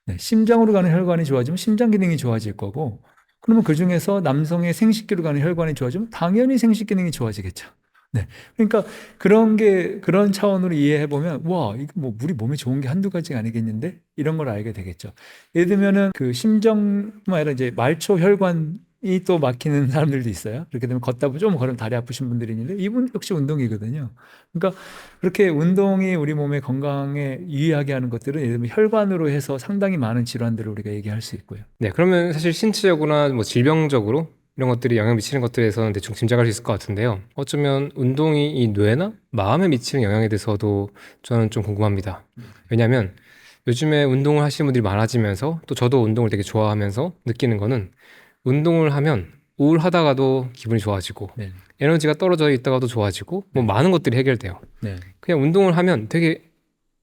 네. 심장으로 가는 혈관이 좋아지면 심장 기능이 좋아질 거고, 그러면 그 중에서 남성의 생식기로 가는 혈관이 좋아지면 당연히 생식 기능이 좋아지겠죠. 네. 그러니까 그런 차원으로 이해해 보면, 와, 이거 뭐 우리 몸에 좋은 게 한두 가지가 아니겠는데? 이런 걸 알게 되겠죠. 예를 들면은 그 심정뿐만 아니라 이제 말초 혈관이 또 막히는 사람들도 있어요. 그렇게 되면 걷다 보면 좀 걸으면 다리 아프신 분들이 있는데 이분 역시 운동이거든요. 그러니까 그렇게 운동이 우리 몸의 건강에 유의하게 하는 것들은 예를 들면 혈관으로 해서 상당히 많은 질환들을 우리가 얘기할 수 있고요. 네, 그러면 사실 신체적으로나 뭐 질병적으로 이런 것들이 영향 미치는 것들에서는 대충 짐작할 수 있을 것 같은데요. 어쩌면 운동이 이 뇌나 마음에 미치는 영향에 대해서도 저는 좀 궁금합니다. 왜냐하면 요즘에 운동을 하시는 분들이 많아지면서 또 저도 운동을 되게 좋아하면서 느끼는 거는 운동을 하면 우울하다가도 기분이 좋아지고 네. 에너지가 떨어져 있다가도 좋아지고 뭐 많은 것들이 해결돼요. 네. 그냥 운동을 하면 되게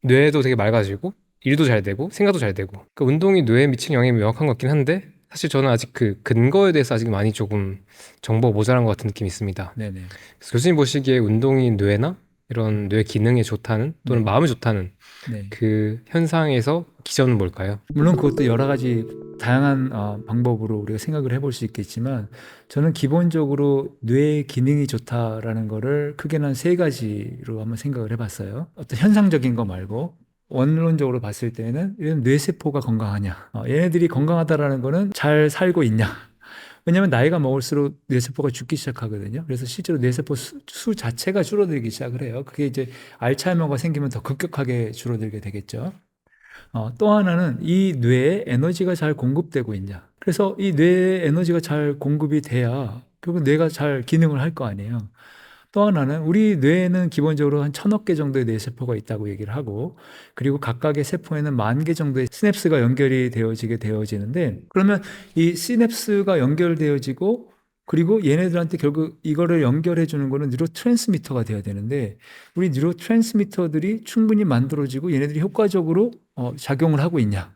뇌도 되게 맑아지고 일도 잘 되고 생각도 잘 되고 그 운동이 뇌에 미치는 영향이 명확한 것 같긴 한데 사실 저는 아직 그 근거에 대해서 아직 많이 조금 정보가 모자란 것 같은 느낌이 있습니다. 네네. 그래서 교수님 보시기에 운동이 뇌나 이런 뇌 기능에 좋다는 또는 네. 마음에 좋다는 네. 그 현상에서 기전은 뭘까요? 물론 그것도 여러 가지 다양한 방법으로 우리가 생각을 해볼 수 있겠지만 저는 기본적으로 뇌의 기능이 좋다라는 거를 크게는 한 3가지로 한번 생각을 해봤어요. 어떤 현상적인 거 말고 원론적으로 봤을 때는 이런 뇌세포가 건강하냐, 얘네들이 건강하다라는 거는 잘 살고 있냐. 왜냐하면 나이가 먹을수록 뇌세포가 죽기 시작하거든요. 그래서 실제로 뇌세포 수 자체가 줄어들기 시작을 해요. 그게 이제 알츠하이머가 생기면 더 급격하게 줄어들게 되겠죠. 또 하나는 이 뇌에 에너지가 잘 공급되고 있냐. 그래서 이 뇌에 에너지가 잘 공급이 돼야 결국 뇌가 잘 기능을 할 거 아니에요. 또 하나는 우리 뇌에는 기본적으로 한 1,000억 개 정도의 뇌세포가 있다고 얘기를 하고, 그리고 각각의 세포에는 10,000개 정도의 시냅스가 연결이 되어지게 되어지는데, 그러면 이 시냅스가 연결되어지고 그리고 얘네들한테 결국 이거를 연결해 주는 거는 뉴로 트랜스미터가 돼야 되는데 우리 뉴로 트랜스미터들이 충분히 만들어지고 얘네들이 효과적으로 작용을 하고 있냐?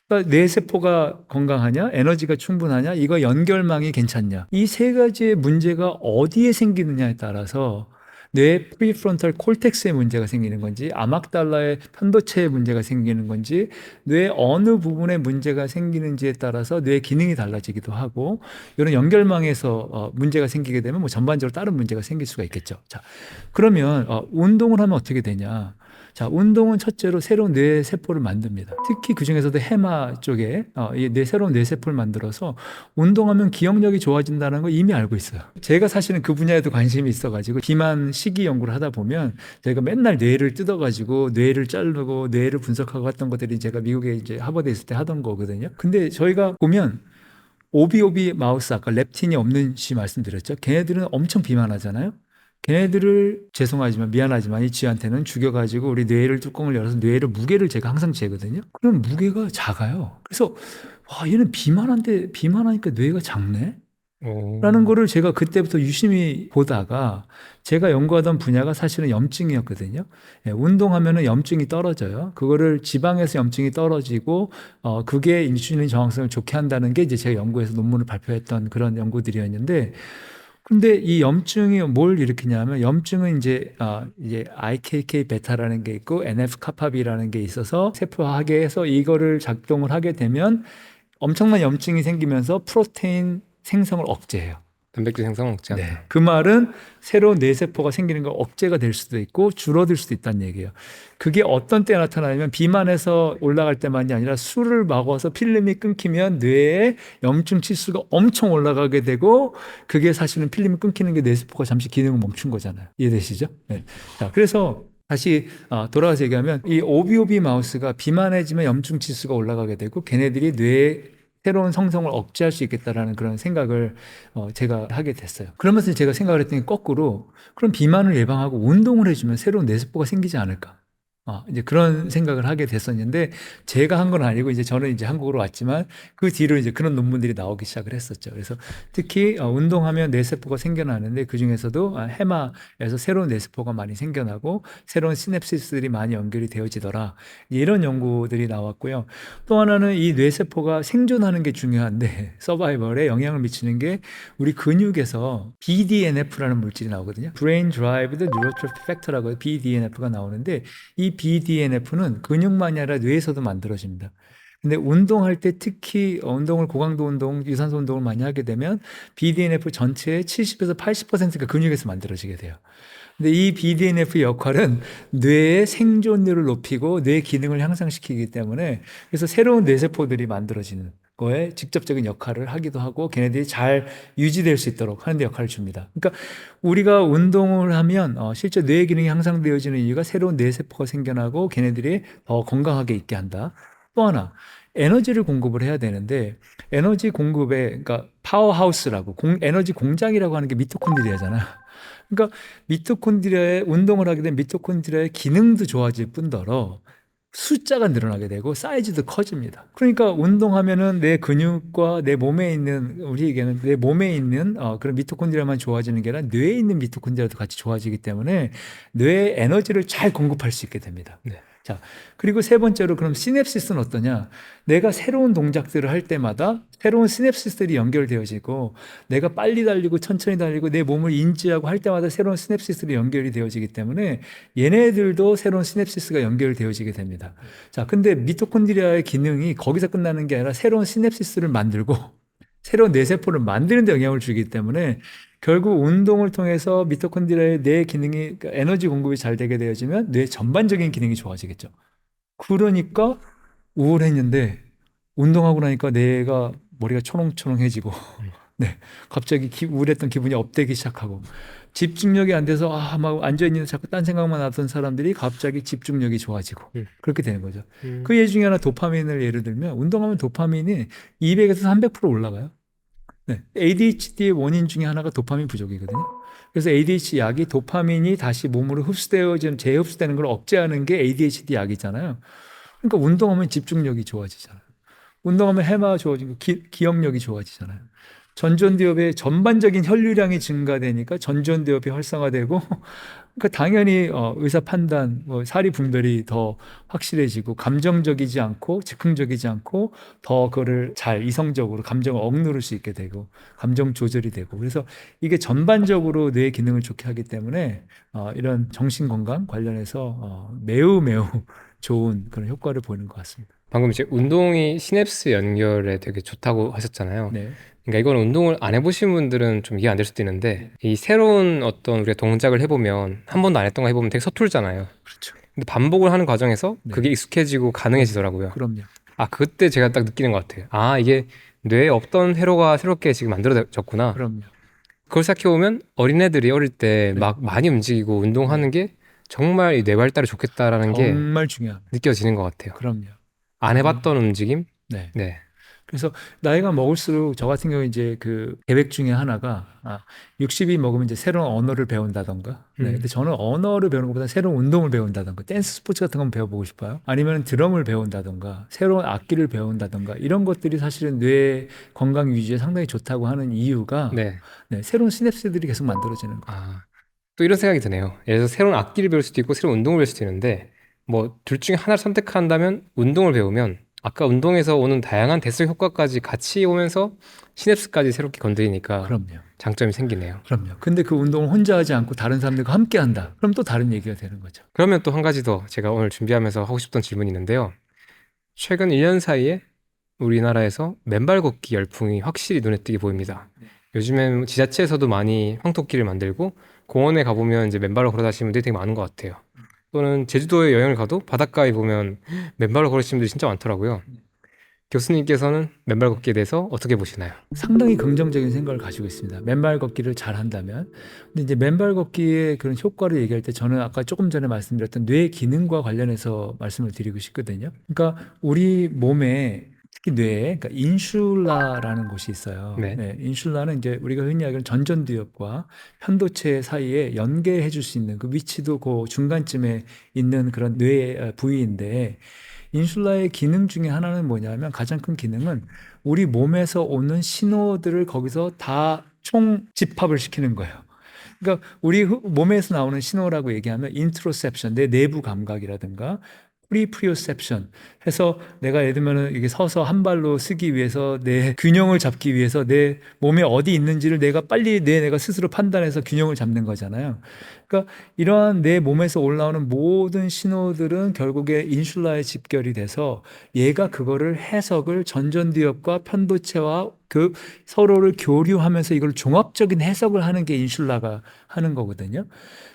그러니까 뇌 세포가 건강하냐, 에너지가 충분하냐, 이거 연결망이 괜찮냐. 이 세 가지의 문제가 어디에 생기느냐에 따라서 뇌 프리프론탈 콜텍스에 문제가 생기는 건지, 아막달라의 편도체에 문제가 생기는 건지, 뇌 어느 부분에 문제가 생기는지에 따라서 뇌 기능이 달라지기도 하고, 이런 연결망에서 문제가 생기게 되면 뭐 전반적으로 다른 문제가 생길 수가 있겠죠. 자, 그러면 운동을 하면 어떻게 되냐? 자, 운동은 첫째로 새로운 뇌 세포를 만듭니다. 특히 그 중에서도 해마 쪽에 새로운 뇌 세포를 만들어서 운동하면 기억력이 좋아진다는 거 이미 알고 있어요. 제가 사실은 그 분야에도 관심이 있어가지고 비만 시기 연구를 하다 보면 제가 맨날 뇌를 뜯어가지고 뇌를 자르고 뇌를 분석하고 했던 것들이 제가 미국에 이제 하버드에 있을 때 하던 거거든요. 근데 저희가 보면 오비오비 마우스 아까 렙틴이 없는 시 말씀드렸죠. 걔네들은 엄청 비만하잖아요. 걔네들을 죄송하지만 미안하지만 이 쥐한테는 죽여가지고 우리 뇌를 뚜껑을 열어서 뇌를 무게를 제가 항상 재거든요. 그럼 무게가 작아요. 그래서 와 얘는 비만한데 비만하니까 뇌가 작네? 라는 거를 제가 그때부터 유심히 보다가 제가 연구하던 분야가 사실은 염증이었거든요. 예, 운동하면은 염증이 떨어져요. 그거를 지방에서 염증이 떨어지고 그게 인슐린 저항성을 좋게 한다는 게 이제 제가 연구에서 논문을 발표했던 그런 연구들이었는데 근데 이 염증이 뭘 일으키냐면 염증은 이제 IKK 베타라는 게 있고 NF 카파비라는 게 있어서 세포화학에서 이거를 작동을 하게 되면 엄청난 염증이 생기면서 프로테인 생성을 억제해요. 단백질 생성을 억제한다. 네. 그 말은 새로운 뇌세포가 생기는 거 억제가 될 수도 있고 줄어들 수도 있다는 얘기예요. 그게 어떤 때 나타나냐면 비만해서 올라갈 때만이 아니라 술을 먹어서 필름이 끊기면 뇌에 염증 치수가 엄청 올라가게 되고 그게 사실은 필름이 끊기는 게 뇌세포가 잠시 기능을 멈춘 거잖아요. 이해되시죠? 네. 자, 그래서 다시 돌아가서 얘기하면 이 오비오비 마우스가 비만해지면 염증 치수가 올라가게 되고 걔네들이 뇌에 새로운 성성을 억제할 수 있겠다라는 그런 생각을 제가 하게 됐어요. 그러면서 제가 생각을 했더니 거꾸로 그럼 비만을 예방하고 운동을 해주면 새로운 뇌세포가 생기지 않을까? 이제 그런 생각을 하게 됐었는데 제가 한 건 아니고 이제 저는 이제 한국으로 왔지만 그 뒤로 이제 그런 논문들이 나오기 시작을 했었죠. 그래서 특히 운동하면 뇌세포가 생겨나는데 그 중에서도 해마에서 새로운 뇌세포가 많이 생겨나고 새로운 시냅시스들이 많이 연결이 되어지더라. 이런 연구들이 나왔고요. 또 하나는 이 뇌세포가 생존하는 게 중요한데 서바이벌에 영향을 미치는 게 우리 근육에서 BDNF라는 물질이 나오거든요. Brain Derived Neurotrophic Factor라고 BDNF가 나오는데 이 BDNF는 근육만이 아니라 뇌에서도 만들어집니다. 근데 운동할 때 특히 운동을 고강도 운동, 유산소 운동을 많이 하게 되면 BDNF 전체의 70에서 80%가 근육에서 만들어지게 돼요. 근데 이 BDNF의 역할은 뇌의 생존율을 높이고 뇌 기능을 향상시키기 때문에 그래서 새로운 뇌세포들이 만들어지는 거에 직접적인 역할을 하기도 하고 걔네들이 잘 유지될 수 있도록 하는 데 역할을 줍니다. 그러니까 우리가 운동을 하면 실제 뇌 기능이 향상되어지는 이유가 새로운 뇌세포가 생겨나고 걔네들이 더 건강하게 있게 한다. 또 하나 에너지를 공급을 해야 되는데 에너지 공급에 그러니까 파워하우스라고 에너지 공장이라고 하는 게 미토콘드리아잖아요. 그러니까 미토콘드리아의 운동을 하게 되면 미토콘드리아의 기능도 좋아질 뿐더러 숫자가 늘어나게 되고 사이즈도 커집니다. 그러니까 운동하면은 내 근육과 내 몸에 있는 우리에게는 내 몸에 있는 그런 미토콘드리아만 좋아지는 게 아니라 뇌에 있는 미토콘드리아도 같이 좋아지기 때문에 뇌에 에너지를 잘 공급할 수 있게 됩니다. 네. 자, 그리고 세 번째로 그럼 시냅시스는 어떠냐? 내가 새로운 동작들을 할 때마다 새로운 시냅시스들이 연결되어지고 내가 빨리 달리고 천천히 달리고 내 몸을 인지하고 할 때마다 새로운 시냅시스들이 연결이 되어지기 때문에 얘네들도 새로운 시냅시스가 연결되어지게 됩니다. 자, 근데 미토콘드리아의 기능이 거기서 끝나는 게 아니라 새로운 시냅시스를 만들고 새로운 뇌세포를 만드는 데 영향을 주기 때문에 결국 운동을 통해서 미토콘드리아의 뇌 기능이 그러니까 에너지 공급이 잘 되게 되어지면 뇌 전반적인 기능이 좋아지겠죠. 그러니까 우울했는데 운동하고 나니까 뇌가 머리가 초롱초롱해지고 네, 갑자기 우울했던 기분이 업되기 시작하고 집중력이 안 돼서 막 앉아있는데 자꾸 딴 생각만 하던 사람들이 갑자기 집중력이 좋아지고 그렇게 되는 거죠. 그 예 중에 하나 도파민을 예를 들면 운동하면 도파민이 200에서 300% 올라가요. 네, ADHD의 원인 중에 하나가 도파민 부족이거든요. 그래서 ADHD 약이 도파민이 다시 몸으로 흡수되어지는 재흡수되는 걸 억제하는 게 ADHD 약이잖아요. 그러니까 운동하면 집중력이 좋아지잖아요. 운동하면 해마가 좋아지고 기억력이 좋아지잖아요. 전전두엽의 전반적인 혈류량이 증가되니까 전전두엽이 활성화되고 그러니까 당연히 의사 판단, 뭐 사리 분별이 더 확실해지고 감정적이지 않고 즉흥적이지 않고 더 그거를 잘 이성적으로 감정을 억누를 수 있게 되고 감정 조절이 되고 그래서 이게 전반적으로 뇌 기능을 좋게 하기 때문에 이런 정신 건강 관련해서 매우 매우 좋은 그런 효과를 보이는 것 같습니다. 방금 이제 운동이 시냅스 연결에 되게 좋다고 하셨잖아요. 네. 그러니까 이건 운동을 안 해보신 분들은 좀 이해 안 될 수도 있는데 이 새로운 어떤 우리가 동작을 해보면 한 번도 안 했던 거 해보면 되게 서툴잖아요. 그렇죠. 근데 반복을 하는 과정에서 네. 그게 익숙해지고 가능해지더라고요. 그럼요. 그때 제가 딱 느끼는 것 같아요. 이게 뇌에 없던 회로가 새롭게 지금 만들어졌구나. 그럼요. 그걸 생각해보면 어린애들이 어릴 때 네. 막 많이 움직이고 운동하는 게 정말 이 뇌 발달에 좋겠다라는 게 정말 중요합니다. 느껴지는 것 같아요. 그럼요. 안 해봤던 움직임? 네. 네. 그래서 나이가 먹을수록 저 같은 경우 이제 그 계획 중에 하나가 60이 먹으면 이제 새로운 언어를 배운다던가. 네. 근데 저는 언어를 배우는 것보다 새로운 운동을 배운다던가, 댄스 스포츠 같은 건 배워보고 싶어요. 아니면 드럼을 배운다던가, 새로운 악기를 배운다던가 이런 것들이 사실은 뇌 건강 유지에 상당히 좋다고 하는 이유가 네. 새로운 시냅스들이 계속 만들어지는 거예요. 또 이런 생각이 드네요. 예를 들어서 새로운 악기를 배울 수도 있고 새로운 운동을 배울 수도 있는데 뭐 둘 중에 하나를 선택한다면 운동을 배우면 아까 운동에서 오는 다양한 대성 효과까지 같이 오면서 시냅스까지 새롭게 건드리니까 그럼요. 장점이 생기네요. 그럼요. 근데 그 운동을 혼자 하지 않고 다른 사람들과 함께 한다. 그럼 또 다른 얘기가 되는 거죠. 그러면 또 한 가지 더 제가 오늘 준비하면서 하고 싶던 질문이 있는데요. 최근 1년 사이에 우리나라에서 맨발 걷기 열풍이 확실히 눈에 띄게 보입니다. 요즘엔 지자체에서도 많이 황토길을 만들고 공원에 가보면 이제 맨발로 걸어 다니시는 분들이 되게 많은 것 같아요. 또는 제주도에 여행을 가도 바닷가에 보면 맨발로 걸으시는 분들이 진짜 많더라고요. 교수님께서는 맨발 걷기에 대해서 어떻게 보시나요? 상당히 긍정적인 생각을 가지고 있습니다. 맨발 걷기를 잘 한다면. 근데 이제 맨발 걷기의 그런 효과를 얘기할 때 저는 아까 조금 전에 말씀드렸던 뇌 기능과 관련해서 말씀을 드리고 싶거든요. 그러니까 우리 몸에 특히 뇌에 그러니까 인슐라라는 곳이 있어요. 네. 인슐라는 이제 우리가 흔히 알기로는 전전두엽과 편도체 사이에 연계해 줄 수 있는 그 위치도 그 중간쯤에 있는 그런 뇌 부위인데 인슐라의 기능 중에 하나는 뭐냐면 가장 큰 기능은 우리 몸에서 오는 신호들을 거기서 다 총 집합을 시키는 거예요. 그러니까 우리 몸에서 나오는 신호라고 얘기하면 인트로셉션, 내 내부 감각이라든가 프리오셉션 해서 내가 예를 들면 이게 서서 한 발로 쓰기 위해서 내 균형을 잡기 위해서 내 몸에 어디 있는지를 내가 빨리 내가 스스로 판단해서 균형을 잡는 거잖아요. 그러니까 이러한 내 몸에서 올라오는 모든 신호들은 결국에 인슐라에 집결이 돼서 얘가 그거를 해석을 전전두엽과 편도체와 그 서로를 교류하면서 이걸 종합적인 해석을 하는 게 인슐라가 하는 거거든요.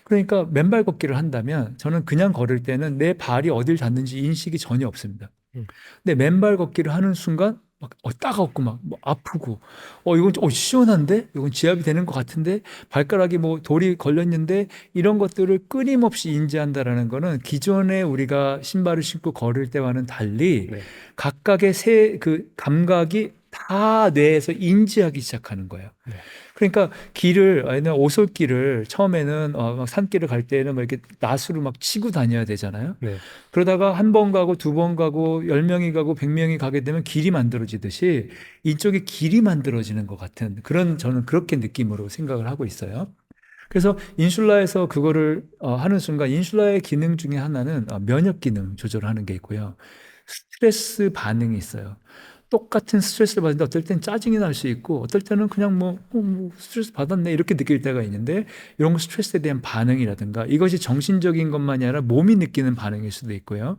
그러니까 맨발 걷기를 한다면 저는 그냥 걸을 때는 내 발이 어딜 닿는지 인식이 전혀 없습니다. 근데 맨발 걷기를 하는 순간 막 따갑고 막 아프고 이건 시원한데 이건 지압이 되는 것 같은데 발가락이 뭐 돌이 걸렸는데 이런 것들을 끊임없이 인지한다라는 거는 기존에 우리가 신발을 신고 걸을 때와는 달리 네. 각각의 그 감각이 다 뇌에서 인지하기 시작하는 거예요. 네. 그러니까 길을 오솔길을 처음에는 막 산길을 갈 때는 막 이렇게 낫으로 막 치고 다녀야 되잖아요. 네. 그러다가 한 번 가고 두 번 가고 10명이 가고 100명이 가게 되면 길이 만들어지듯이 이쪽에 길이 만들어지는 것 같은 그런 저는 그렇게 느낌으로 생각을 하고 있어요. 그래서 인슐라에서 그거를 하는 순간 인슐라의 기능 중에 하나는 면역 기능 조절하는 게 있고요. 스트레스 반응이 있어요. 똑같은 스트레스를 받는데 어떨 땐 짜증이 날 수 있고 어떨 때는 그냥 뭐 스트레스 받았네 이렇게 느낄 때가 있는데 이런 거 스트레스에 대한 반응이라든가 이것이 정신적인 것만이 아니라 몸이 느끼는 반응일 수도 있고요.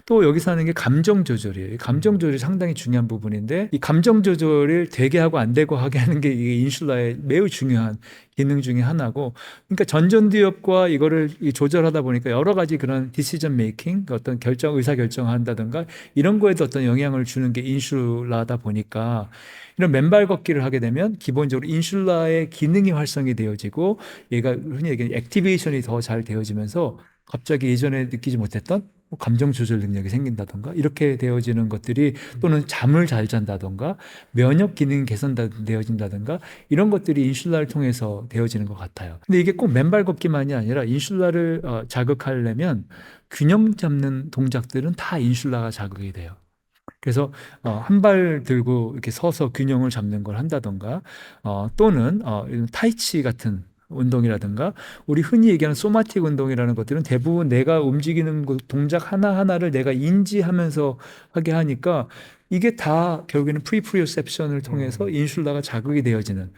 또 여기서 하는 게 감정 조절이에요. 감정 조절이 상당히 중요한 부분인데 이 감정 조절을 되게 하고 안 되고 하게 하는 게 이게 인슐라의 매우 중요한 기능 중에 하나고 그러니까 전전두엽과 이거를 조절하다 보니까 여러 가지 그런 디시전 메이킹 어떤 의사 결정한다든가 이런 거에도 어떤 영향을 주는 게 인슐라다 보니까 이런 맨발 걷기를 하게 되면 기본적으로 인슐라의 기능이 활성이 되어지고 얘가 흔히 얘기하는 액티베이션이 더 잘 되어지면서 갑자기 예전에 느끼지 못했던 감정 조절 능력이 생긴다던가 이렇게 되어지는 것들이 또는 잠을 잘 잔다던가 면역 기능이 개선되어진다던가 이런 것들이 인슐라를 통해서 되어지는 것 같아요. 근데 이게 꼭 맨발 걷기만이 아니라 인슐라를 자극하려면 균형 잡는 동작들은 다 인슐라가 자극이 돼요. 그래서 한 발 들고 이렇게 서서 균형을 잡는 걸 한다던가 또는 이런 타이치 같은 운동이라든가 우리 흔히 얘기하는 소마틱 운동이라는 것들은 대부분 내가 움직이는 동작 하나하나를 내가 인지하면서 하게 하니까 이게 다 결국에는 프리프리오셉션을 통해서 인슐라가 자극이 되어지는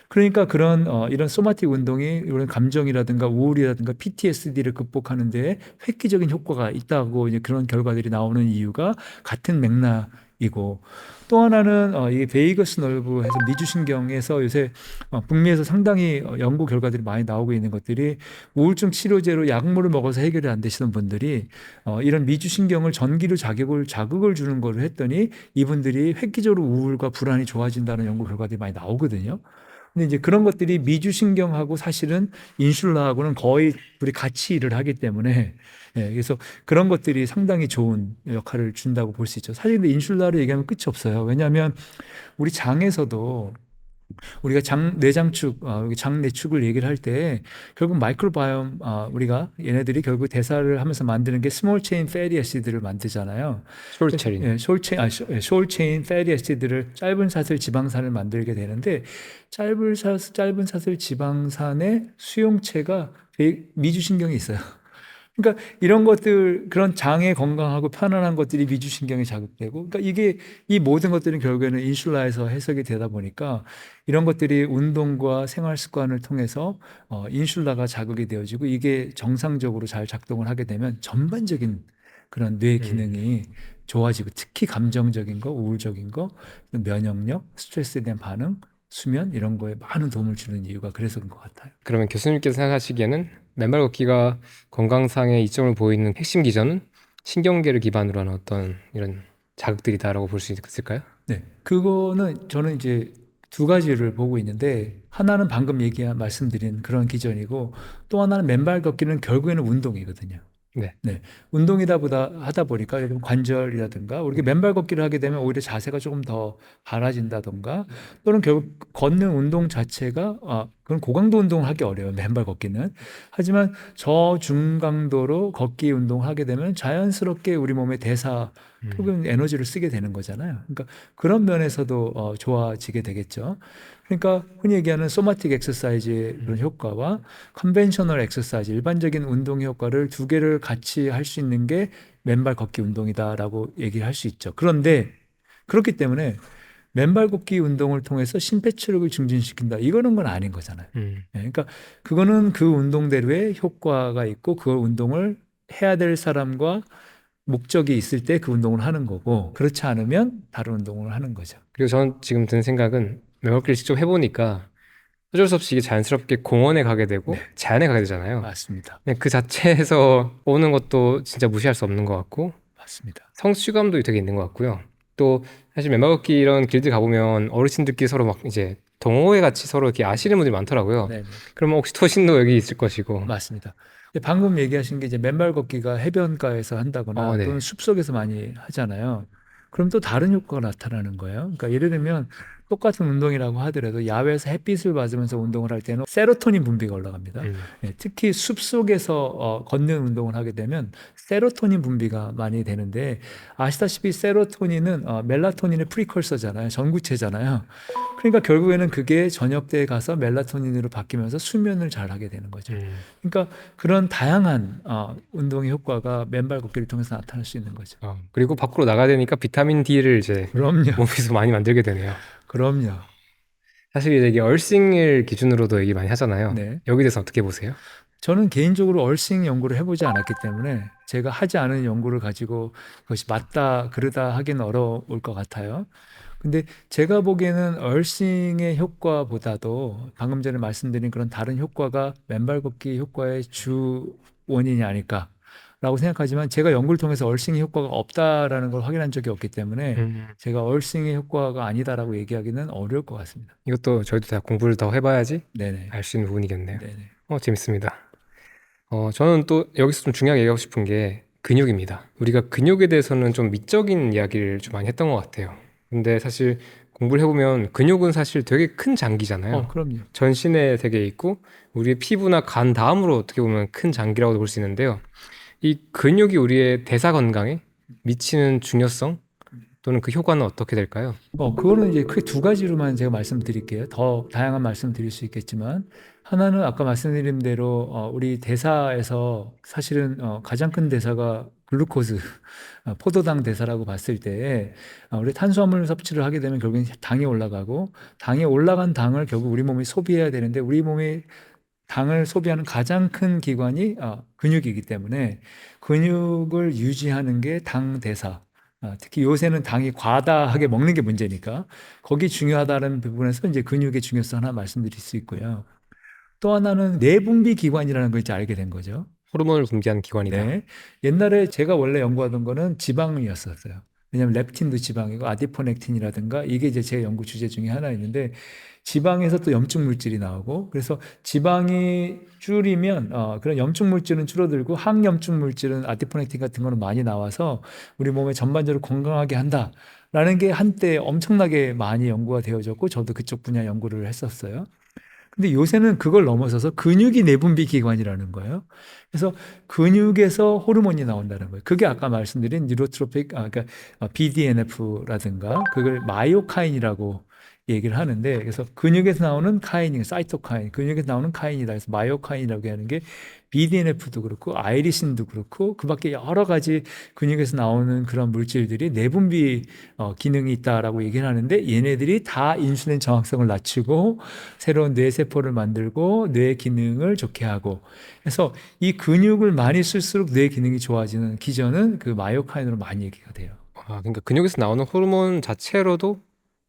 그러니까 그런 이런 소마틱 운동이 이런 감정이라든가 우울이라든가 PTSD를 극복하는 데 획기적인 효과가 있다고 이제 그런 결과들이 나오는 이유가 같은 맥락이고 또 하나는 이 베이거스 너브에서 미주신경에서 요새 북미에서 상당히 연구 결과들이 많이 나오고 있는 것들이 우울증 치료제로 약물을 먹어서 해결이 안 되시는 분들이 이런 미주신경을 전기로 자극을 주는 거를 했더니 이분들이 획기적으로 우울과 불안이 좋아진다는 연구 결과들이 많이 나오거든요. 근데 이제 그런 것들이 미주신경하고 사실은 인슐라하고는 거의 둘이 같이 일을 하기 때문에 그래서 그런 것들이 상당히 좋은 역할을 준다고 볼 수 있죠. 사실 근데 인슐라를 얘기하면 끝이 없어요. 왜냐하면 우리 장에서도 우리가 내장축, 장내축을 얘기를 할 때 결국 마이크로바이옴, 우리가 얘네들이 결국 대사를 하면서 만드는 게 스몰 체인 패티 애시드를 만들잖아요. 숄체린. 숄체인 패티 애시드를 짧은 사슬 지방산을 만들게 되는데 짧은 사슬 지방산의 수용체가 미주신경이 있어요. 그러니까 이런 것들 그런 장의 건강하고 편안한 것들이 미주신경에 자극되고 그러니까 이게 이 모든 것들은 결국에는 인슐라에서 해석이 되다 보니까 이런 것들이 운동과 생활 습관을 통해서 인슐라가 자극이 되어지고 이게 정상적으로 잘 작동을 하게 되면 전반적인 그런 뇌 기능이 좋아지고 특히 감정적인 거, 우울적인 거, 면역력, 스트레스에 대한 반응, 수면 이런 거에 많은 도움을 주는 이유가 그래서 그런 것 같아요. 그러면 교수님께서 생각하시기에는 맨발 걷기가 건강상의 이점을 보이는 핵심 기전은 신경계를 기반으로 하는 어떤 이런 자극들이다라고 볼 수 있을까요? 네, 그거는 저는 이제 두 가지를 보고 있는데 하나는 방금 말씀드린 그런 기전이고 또 하나는 맨발 걷기는 결국에는 운동이거든요. 네. 네, 운동이다 보다 하다 보니까 예를 들면 관절이라든가 우리가 맨발 걷기를 하게 되면 오히려 자세가 조금 더 바라진다던가 또는 결국 걷는 운동 자체가 그건 고강도 운동을 하기 어려워요. 맨발 걷기는. 하지만 저중강도로 걷기 운동을 하게 되면 자연스럽게 우리 몸의 대사 결국은 에너지를 쓰게 되는 거잖아요. 그러니까 그런 면에서도 좋아지게 되겠죠. 그러니까 흔히 얘기하는 소마틱 엑서사이즈의 그런 효과와 컨벤셔널 엑서사이즈, 일반적인 운동 효과를 두 개를 같이 할 수 있는 게 맨발 걷기 운동이다라고 얘기를 할 수 있죠. 그런데 그렇기 때문에 맨발 걷기 운동을 통해서 심폐체력을 증진시킨다. 이거는 건 아닌 거잖아요. 그러니까 그거는 그 운동대로의 효과가 있고 그 운동을 해야 될 사람과 목적이 있을 때 그 운동을 하는 거고 그렇지 않으면 다른 운동을 하는 거죠. 그리고 저는 지금 든 생각은 맨발 걷기를 직접 해보니까 어쩔 수 없이 이게 자연스럽게 공원에 가게 되고 자연에 가게 되잖아요. 맞습니다. 그냥 그 자체에서 오는 것도 진짜 무시할 수 없는 것 같고 맞습니다. 성취감도 되게 있는 것 같고요. 또 사실 맨발 걷기 이런 길들 가보면 어르신들끼리 서로 막 이제 동호회 같이 서로 이렇게 아시는 분들이 많더라고요. 네, 그러면 혹시 토신도 여기 있을 것이고. 맞습니다. 근데 방금 얘기하신 게 이제 맨발 걷기가 해변가에서 한다거나 네. 또는 숲속에서 많이 하잖아요. 그럼 또 다른 효과가 나타나는 거예요. 그러니까 예를 들면 똑같은 운동이라고 하더라도 야외에서 햇빛을 맞으면서 운동을 할 때는 세로토닌 분비가 올라갑니다. 특히 숲속에서 걷는 운동을 하게 되면 세로토닌 분비가 많이 되는데 아시다시피 세로토닌은 멜라토닌의 프리컬서잖아요. 전구체잖아요. 그러니까 결국에는 그게 저녁 때 가서 멜라토닌으로 바뀌면서 수면을 잘 하게 되는 거죠. 그러니까 그런 다양한 운동의 효과가 맨발 걷기를 통해서 나타날 수 있는 거죠. 그리고 밖으로 나가야 되니까 비타민 D를 이제 그럼요. 몸에서 많이 만들게 되네요. 그럼요. 사실 이게 얼싱을 기준으로도 얘기 많이 하잖아요. 네. 여기 대해서 어떻게 보세요? 저는 개인적으로 얼싱 연구를 해보지 않았기 때문에 제가 하지 않은 연구를 가지고 그것이 맞다 그르다 하기는 어려울 것 같아요. 근데 제가 보기에는 얼싱의 효과보다도 방금 전에 말씀드린 그런 다른 효과가 맨발 걷기 효과의 주 원인이 아닐까라고 생각하지만 제가 연구를 통해서 얼싱의 효과가 없다라는 걸 확인한 적이 없기 때문에 제가 얼싱의 효과가 아니다라고 얘기하기는 어려울 것 같습니다. 이것도 저희도 다 공부를 더 해봐야지 네네. 알 수 있는 부분이겠네요. 네네. 재밌습니다. 저는 또 여기서 좀 중요하게 얘기하고 싶은 게 근육입니다. 우리가 근육에 대해서는 좀 미적인 이야기를 좀 많이 했던 것 같아요. 근데 사실 공부를 해보면 근육은 사실 되게 큰 장기잖아요. 그럼요. 전신에 되게 있고 우리의 피부나 간 다음으로 어떻게 보면 큰 장기라고 볼 수 있는데요. 이 근육이 우리의 대사 건강에 미치는 중요성 또는 그 효과는 어떻게 될까요? 그거는 이제 크게 두 가지로만 제가 말씀드릴게요. 더 다양한 말씀 드릴 수 있겠지만, 하나는 아까 말씀드린 대로 우리 대사에서 사실은 가장 큰 대사가 글루코즈, 포도당 대사라고 봤을 때 우리 탄수화물 섭취를 하게 되면 결국엔 당이 올라가고, 당이 올라간 당을 결국 우리 몸이 소비해야 되는데, 우리 몸이 당을 소비하는 가장 큰 기관이 근육이기 때문에 근육을 유지하는 게 당 대사. 특히 요새는 당이 과다하게 먹는 게 문제니까 거기 중요하다는 부분에서 이제 근육의 중요성 하나 말씀드릴 수 있고요. 또 하나는 내분비 기관이라는 걸 이제 알게 된 거죠. 호르몬을 분비하는 기관이다. 네. 옛날에 제가 원래 연구하던 거는 지방이었었어요. 왜냐하면 렙틴도 지방이고 아디포넥틴이라든가 이게 이제 제 연구 주제 중에 하나였는데 지방에서 또 염증 물질이 나오고 그래서 지방이 줄이면 그런 염증 물질은 줄어들고 항염증 물질은 아디포넥틴 같은 거는 많이 나와서 우리 몸에 전반적으로 건강하게 한다라는 게 한때 엄청나게 많이 연구가 되어졌고 저도 그쪽 분야 연구를 했었어요. 근데 요새는 그걸 넘어서서 근육이 내분비 기관이라는 거예요. 그래서 근육에서 호르몬이 나온다는 거예요. 그게 아까 말씀드린 뉴로트로픽, 그러니까 BDNF라든가 그걸 마이오카인이라고 얘기를 하는데 그래서 근육에서 나오는 카인이 사이토카인, 근육에서 나오는 카인이다. 그래서 마이오카인이라고 하는 게 BDNF도 그렇고 아이리신도 그렇고 그밖에 여러 가지 근육에서 나오는 그런 물질들이 내분비 기능이 있다라고 얘기를 하는데 얘네들이 다 인슐린 저항성을 낮추고 새로운 뇌세포를 만들고 뇌 기능을 좋게 하고 그래서 이 근육을 많이 쓸수록 뇌 기능이 좋아지는 기전은 그 마이오카인으로 많이 얘기가 돼요. 그러니까 근육에서 나오는 호르몬 자체로도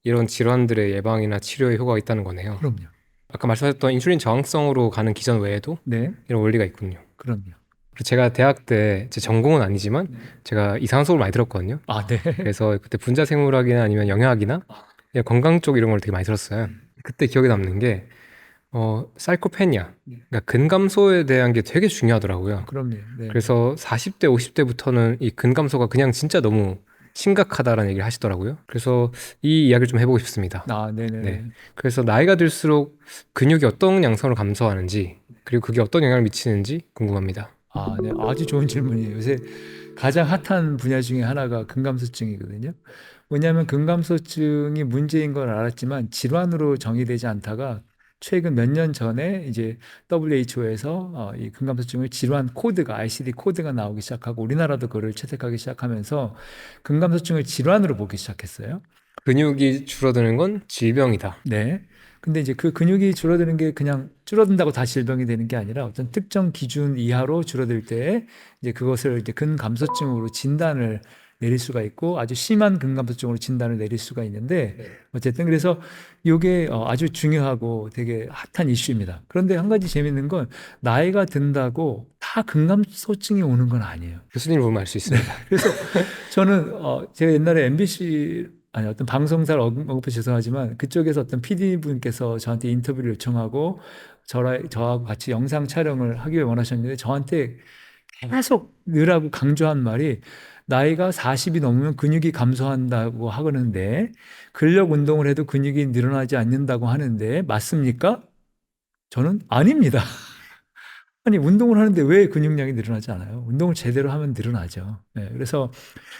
이런 질환들의 예방이나 치료에 효과가 있다는 거네요. 그럼요. 아까 말씀하셨던 인슐린 저항성으로 가는 기전 외에도 네, 이런 원리가 있군요. 그럼요. 그리고 제가 대학 때 제 전공은 아니지만 제가 이상한 수업을 많이 들었거든요. 네. 그래서 그때 분자생물학이나 아니면 영양학이나 그냥 건강 쪽 이런 걸 되게 많이 들었어요. 그때 기억에 남는 게 사이코페니아, 그러니까 근감소에 대한 게 되게 중요하더라고요. 그럼요. 네. 그래서 40대, 50대부터는 이 근감소가 그냥 진짜 너무 심각하다라는 얘기를 하시더라고요. 그래서 이 이야기를 좀 해보고 싶습니다. 네네. 네. 그래서 나이가 들수록 근육이 어떤 양상으로 감소하는지 그리고 그게 어떤 영향을 미치는지 궁금합니다. 네. 아주 좋은 질문이에요. 요새 가장 핫한 분야 중에 하나가 근감소증이거든요. 왜냐하면 근감소증이 문제인 걸 알았지만 질환으로 정의되지 않다가 최근 몇 년 전에 이제 WHO에서 이 근감소증의 질환 코드가 ICD 코드가 나오기 시작하고 우리나라도 그걸 채택하기 시작하면서 근감소증을 질환으로 보기 시작했어요. 근육이 줄어드는 건 질병이다. 네. 근데 이제 그 근육이 줄어드는 게 그냥 줄어든다고 다 질병이 되는 게 아니라 어떤 특정 기준 이하로 줄어들 때 이제 그것을 이제 근감소증으로 진단을 내릴 수가 있고 아주 심한 근감소증으로 진단을 내릴 수가 있는데 어쨌든 그래서 이게 아주 중요하고 되게 핫한 이슈입니다. 그런데 한 가지 재밌는 건 나이가 든다고 다 근감소증이 오는 건 아니에요. 교수님을 보면 알 수 있습니다. 그래서 저는 제가 옛날에 MBC 어떤 방송사를 언급해 죄송하지만 그쪽에서 어떤 PD분께서 저한테 인터뷰를 요청하고 저하고 같이 영상 촬영을 하기 원하셨는데 저한테 계속 늘하고 강조한 말이 나이가 40이 넘으면 근육이 감소한다고 하는데 근력 운동을 해도 근육이 늘어나지 않는다고 하는데 맞습니까? 저는 아닙니다. 아니 운동을 하는데 왜 근육량이 늘어나지 않아요? 운동을 제대로 하면 늘어나죠. 네, 그래서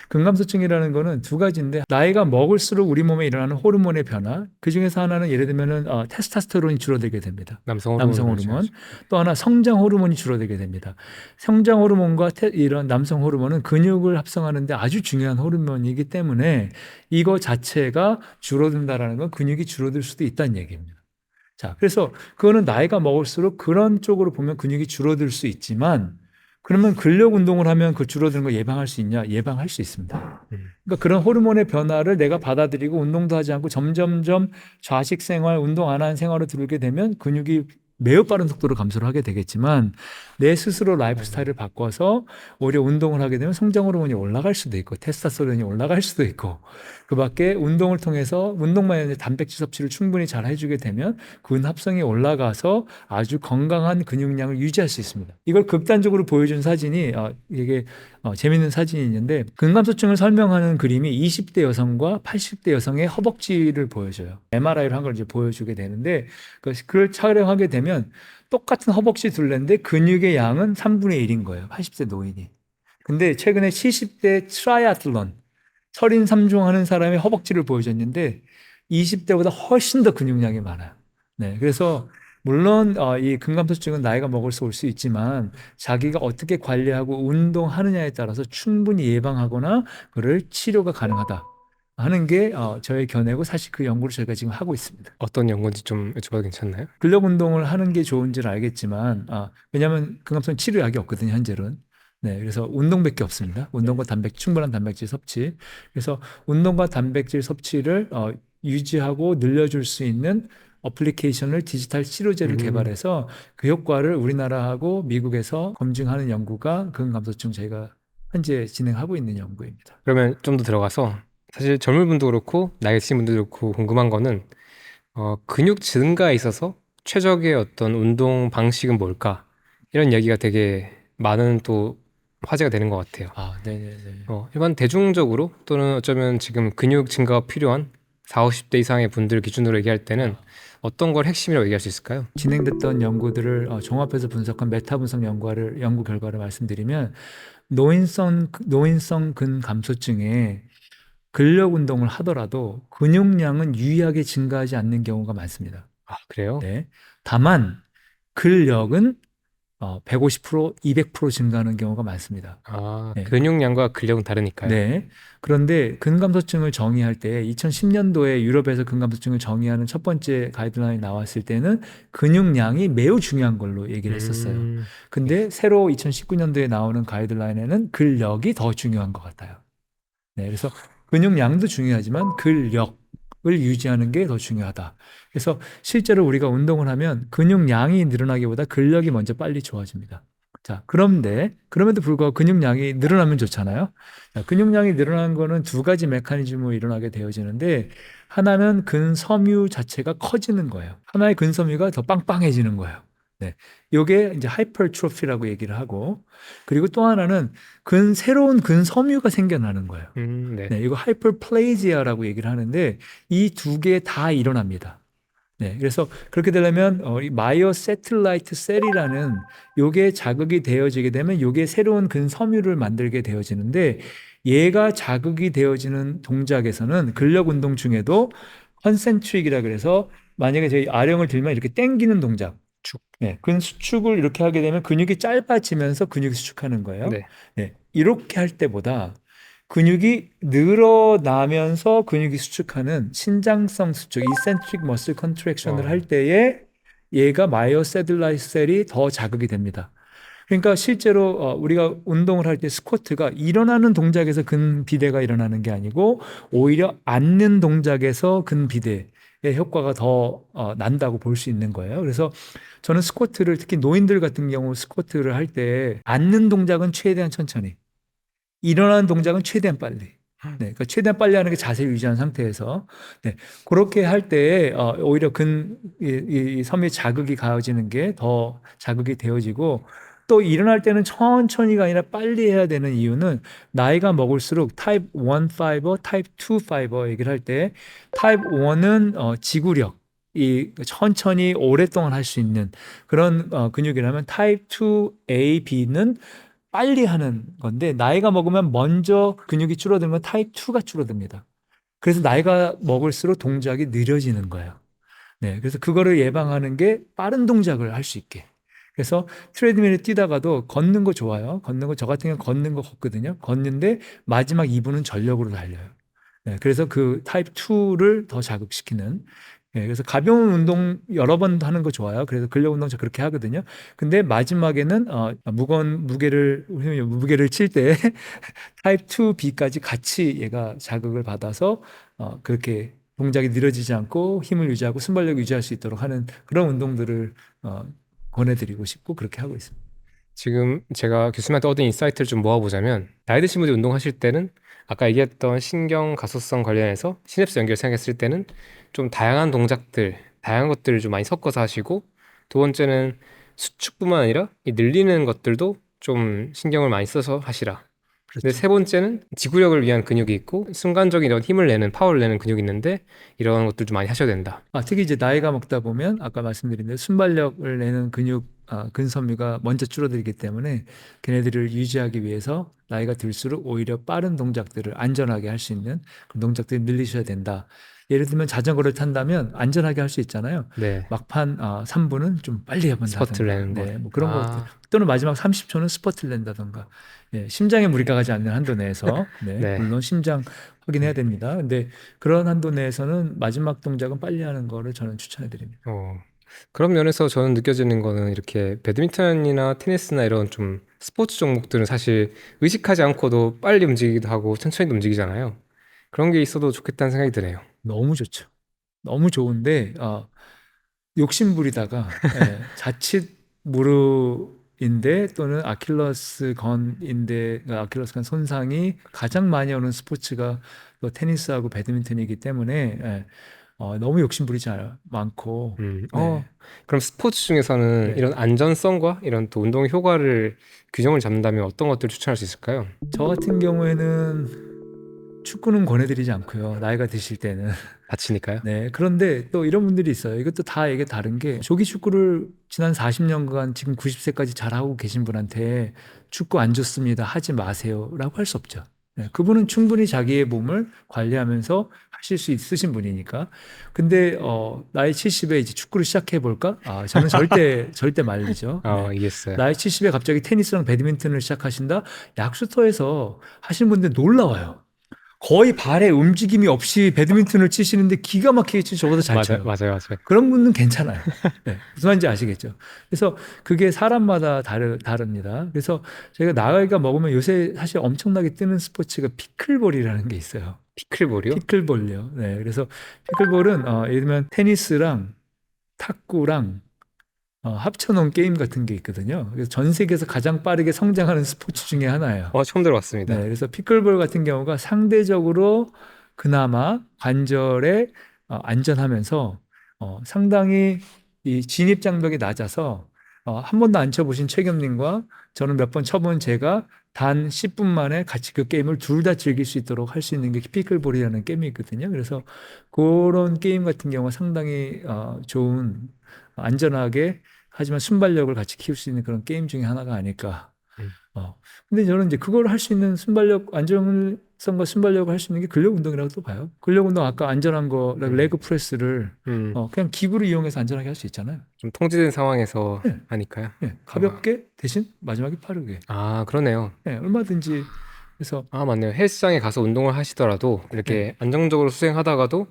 근감소증이라는 거는 두 가지인데 나이가 먹을수록 우리 몸에 일어나는 호르몬의 변화 그 중에서 하나는 예를 들면은 테스토스테론이 줄어들게 됩니다. 남성 호르몬. 또 하나 성장 호르몬이 줄어들게 됩니다. 성장 호르몬과 이런 남성 호르몬은 근육을 합성하는데 아주 중요한 호르몬이기 때문에 이거 자체가 줄어든다라는 건 근육이 줄어들 수도 있다는 얘기입니다. 자, 그래서 그거는 나이가 먹을수록 그런 쪽으로 보면 근육이 줄어들 수 있지만 그러면 근력 운동을 하면 그 줄어드는 걸 예방할 수 있냐? 예방할 수 있습니다. 그러니까 그런 호르몬의 변화를 내가 받아들이고 운동도 하지 않고 점점점 좌식 생활, 운동 안 하는 생활을 들게 되면 근육이 매우 빠른 속도로 감소를 하게 되겠지만 내 스스로 라이프 스타일을 바꿔서 오히려 운동을 하게 되면 성장 호르몬이 올라갈 수도 있고 테스토스테론이 올라갈 수도 있고 그 밖에 운동을 통해서 운동만 해도 단백질 섭취를 충분히 잘 해주게 되면 근 합성이 올라가서 아주 건강한 근육량을 유지할 수 있습니다. 이걸 극단적으로 보여준 사진이 이게 재밌는 사진이 있는데 근감소증을 설명하는 그림이 20대 여성과 80대 여성의 허벅지를 보여줘요. MRI를 한 걸 이제 보여주게 되는데 그걸 촬영하게 되면 똑같은 허벅지 둘레인데 근육의 양은 3분의 1인 거예요. 80대 노인이. 근데 최근에 70대 트라이아틀론 철인 3종 하는 사람의 허벅지를 보여줬는데 20대보다 훨씬 더 근육량이 많아요. 네, 그래서 물론 이 근감소증은 나이가 먹을수록 올 수 있지만 자기가 어떻게 관리하고 운동하느냐에 따라서 충분히 예방하거나 그를 치료가 가능하다 하는 게 저의 견해고 사실 그 연구를 저희가 지금 하고 있습니다. 어떤 연구인지 좀 여쭤봐도 괜찮나요? 근력 운동을 하는 게 좋은지는 알겠지만 왜냐하면 근감소증 치료약이 없거든요, 현재는. 네, 그래서 운동밖에 없습니다. 운동과 충분한 단백질 섭취. 그래서 운동과 단백질 섭취를 유지하고 늘려줄 수 있는 어플리케이션을 디지털 치료제를 개발해서 그 효과를 우리나라하고 미국에서 검증하는 연구가 근감소증 저희가 현재 진행하고 있는 연구입니다. 그러면 좀 더 들어가서 사실 젊은 분도 그렇고 나이 드신 분도 그렇고 궁금한 거는 근육 증가에 있어서 최적의 어떤 운동 방식은 뭘까? 이런 얘기가 되게 많은 또 화제가 되는 것 같아요. 네네네. 일반 대중적으로 또는 어쩌면 지금 근육 증가가 필요한 40, 50대 이상의 분들 기준으로 얘기할 때는 어떤 걸 핵심이라고 얘기할 수 있을까요? 진행됐던 연구들을 종합해서 분석한 메타 분석 연구 결과를 말씀드리면 노인성 근감소증에 근력 운동을 하더라도 근육량은 유의하게 증가하지 않는 경우가 많습니다. 아, 그래요? 네. 다만 근력은 150%, 200% 증가하는 경우가 많습니다. 네. 근육량과 근력은 다르니까요. 네. 그런데 근감소증을 정의할 때 2010년도에 유럽에서 근감소증을 정의하는 첫 번째 가이드라인이 나왔을 때는 근육량이 매우 중요한 걸로 얘기를 했었어요. 근데 새로 2019년도에 나오는 가이드라인에는 근력이 더 중요한 것 같아요. 네. 그래서 근육량도 중요하지만 근력을 유지하는 게 더 중요하다. 그래서 실제로 우리가 운동을 하면 근육량이 늘어나기보다 근력이 먼저 빨리 좋아집니다. 자, 그럼에도 불구하고 근육량이 늘어나면 좋잖아요. 자, 근육량이 늘어나는 거는 두 가지 메커니즘으로 일어나게 되어지는데 하나는 근섬유 자체가 커지는 거예요. 하나의 근섬유가 더 빵빵해지는 거예요. 네. 요게 이제 하이퍼트로피라고 얘기를 하고 그리고 또 하나는 새로운 근섬유가 생겨나는 거예요. 네. 네, 이거 하이퍼플레이지아라고 얘기를 하는데 이 두 개 다 일어납니다. 네, 그래서 그렇게 되려면 이 마이오세틀라이트 셀이라는 요게 자극이 되어지게 되면 요게 새로운 근섬유를 만들게 되어지는데 얘가 자극이 되어지는 동작에서는 근력 운동 중에도 컨센트릭이라 그래서 만약에 저희 아령을 들면 이렇게 당기는 동작 네, 근수축을 이렇게 하게 되면 근육이 짧아지면서 근육이 수축하는 거예요. 네. 네, 이렇게 할 때보다 근육이 늘어나면서 근육이 수축하는 신장성 수축, 이센트릭 머슬 컨트랙션을 할 때에 얘가 마이오세듈라이트 셀이 더 자극이 됩니다. 그러니까 실제로 우리가 운동을 할 때 스쿼트가 일어나는 동작에서 근비대가 일어나는 게 아니고 오히려 앉는 동작에서 근비대의 효과가 더 난다고 볼 수 있는 거예요. 그래서 저는 스쿼트를 특히 노인들 같은 경우 스쿼트를 할 때 앉는 동작은 최대한 천천히 일어나는 동작은 최대한 빨리. 네, 그러니까 최대한 빨리 하는 게 자세를 유지한 상태에서 네, 그렇게 할 때 오히려 이 섬유의 자극이 가해지는 게 더 자극이 되어지고 또 일어날 때는 천천히가 아니라 빨리 해야 되는 이유는 나이가 먹을수록 타입 1 파이버, 타입 2 파이버 얘기를 할 때 타입 1은 지구력 이 천천히 오랫동안 할 수 있는 그런 근육이라면 타입 2A, B는 빨리 하는 건데 나이가 먹으면 먼저 근육이 줄어드는 건 타입 2가 줄어듭니다. 그래서 나이가 먹을수록 동작이 느려지는 거예요. 네, 그래서 그거를 예방하는 게 빠른 동작을 할 수 있게. 그래서 트레드밀에 뛰다가도 걷는 거 좋아요. 걷는 거 저 같은 경우는 걷는 거 걷거든요. 걷는데 마지막 2분은 전력으로 달려요. 네, 그래서 그 타입 2를 더 자극시키는 그래서 가벼운 운동 여러 번 하는 거 좋아요. 그래서 근력 운동 저 그렇게 하거든요. 근데 마지막에는 무거운 무게를 칠 때 타입 2B까지 같이 얘가 자극을 받아서 그렇게 동작이 느려지지 않고 힘을 유지하고 순발력 유지할 수 있도록 하는 그런 운동들을 권해드리고 싶고 그렇게 하고 있습니다. 지금 제가 교수님한테 얻은 인사이트를 좀 모아보자면 나이 드신 분들이 운동하실 때는 아까 얘기했던 신경 가소성 관련해서 시냅스 연결 생각했을 때는 좀 다양한 동작들, 다양한 것들을 좀 많이 섞어서 하시고 두 번째는 수축뿐만 아니라 이 늘리는 것들도 좀 신경을 많이 써서 하시라. 근데 세 번째는 지구력을 위한 근육이 있고 순간적인 이런 힘을 내는 파워를 내는 근육이 있는데 이런 것들 좀 많이 하셔야 된다. 특히 이제 나이가 먹다 보면 아까 말씀드린 대로 순발력을 내는 근육 근섬유가 먼저 줄어들기 때문에 걔네들을 유지하기 위해서 나이가 들수록 오히려 빠른 동작들을 안전하게 할 수 있는 그 동작들을 늘리셔야 된다. 예를 들면 자전거를 탄다면 안전하게 할 수 있잖아요. 네. 막판 3분은 좀 빨리 해본다든가. 스퍼트를 내는 거. 네, 뭐 그런 아. 것들. 또는 마지막 30초는 스퍼트를 낸다든가. 예, 심장에 무리가 가지 않는 한도 내에서. 네, 네. 물론 심장 확인해야 됩니다. 근데 그런 한도 내에서는 마지막 동작은 빨리 하는 거를 저는 추천해 드립니다. 그런 면에서 저는 느껴지는 거는 이렇게 배드민턴이나 테니스나 이런 좀 스포츠 종목들은 사실 의식하지 않고도 빨리 움직이기도 하고 천천히도 움직이잖아요. 그런 게 있어도 좋겠다는 생각이 드네요. 너무 좋죠. 너무 좋은데 욕심 부리다가 자칫 무릎인데 또는 아킬레스 건인데 아킬레스 건 손상이 가장 많이 오는 스포츠가 또 테니스하고 배드민턴이기 때문에 너무 욕심 부리지 않고 네. 그럼 스포츠 중에서는 네. 이런 안전성과 이런 또 운동 효과를 규정을 잡는다면 어떤 것들을 추천할 수 있을까요? 저 같은 경우에는 축구는 권해드리지 않고요. 나이가 드실 때는. 다치니까요. 네. 그런데 또 이런 분들이 있어요. 이것도 다 이게 다른 게 조기 축구를 지난 40년간 지금 90세까지 잘하고 계신 분한테 축구 안 좋습니다. 하지 마세요라고 할 수 없죠. 네, 그분은 충분히 자기의 몸을 관리하면서 하실 수 있으신 분이니까. 근데 나이 70에 이제 축구를 시작해 볼까? 저는 절대 말리죠. 네. 이해했어요. 나이 70에 갑자기 테니스랑 배드민턴을 시작하신다? 약수터에서 하시는 분들 놀라워요. 거의 발에 움직임이 없이 배드민턴을 치시는데 기가 막히게 치고 저보다 잘 쳐요. 맞아요. 그런 분은 괜찮아요. 네, 무슨 말인지 아시겠죠? 그래서 그게 사람마다 다릅니다. 그래서 저희가 나이가 먹으면 요새 사실 엄청나게 뜨는 스포츠가 피클볼이라는 게 있어요. 피클볼이요? 피클볼요. 네, 그래서 피클볼은 예를 들면 테니스랑 탁구랑 합쳐놓은 게임 같은 게 있거든요. 그래서 전 세계에서 가장 빠르게 성장하는 스포츠 중에 하나예요. 처음 들어봤습니다. 네, 그래서 피클볼 같은 경우가 상대적으로 그나마 관절에 안전하면서 상당히 이 진입 장벽이 낮아서 한 번도 안 쳐보신 최겸님과 저는 몇 번 쳐본 제가 단 10분 만에 같이 그 게임을 둘 다 즐길 수 있도록 할 수 있는 게 피클볼이라는 게임이 있거든요. 그래서 그런 게임 같은 경우가 상당히 좋은 안전하게 하지만 순발력을 같이 키울 수 있는 그런 게임 중에 하나가 아닐까. 근데 저는 이제 그걸 할 수 있는 순발력, 안정성과 순발력을 할 수 있는 게 근력 운동이라고 또 봐요. 근력 운동 아까 안전한 거, 레그 프레스를 그냥 기구를 이용해서 안전하게 할 수 있잖아요. 좀 통제된 상황에서 네. 하니까요. 네, 가볍게 대신 마지막에 빠르게. 그러네요. 네, 얼마든지. 그래서 맞네요. 헬스장에 가서 운동을 하시더라도 이렇게 안정적으로 수행하다가도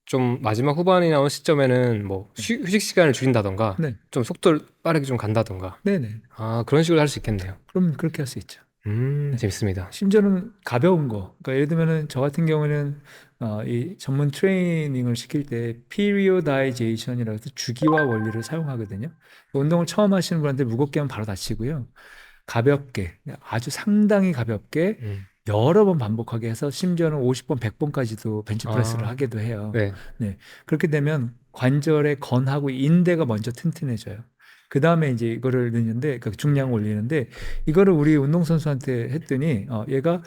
좀 마지막 후반이 나온 시점에는 뭐 휴식 시간을 줄인다던가 네. 좀 속도를 빠르게 좀 간다던가 네네. 그런 식으로 할 수 있겠네요. 그럼 그렇게 할 수 있죠. 재밌습니다. 심지어는 가벼운 거. 그러니까 예를 들면은 저 같은 경우는 이 전문 트레이닝을 시킬 때 periodization이라고 해서 주기화 원리를 사용하거든요. 운동을 처음 하시는 분한테 무겁게 하면 바로 다치고요. 가볍게, 아주 상당히 가볍게 여러 번 반복하게 해서 심지어는 50번, 100번까지도 벤치프레스를 하기도 해요. 네. 그렇게 되면 관절의 건하고 인대가 먼저 튼튼해져요. 그 다음에 이제 이거를 넣는데, 그 중량을 올리는데, 이거를 우리 운동선수한테 했더니, 얘가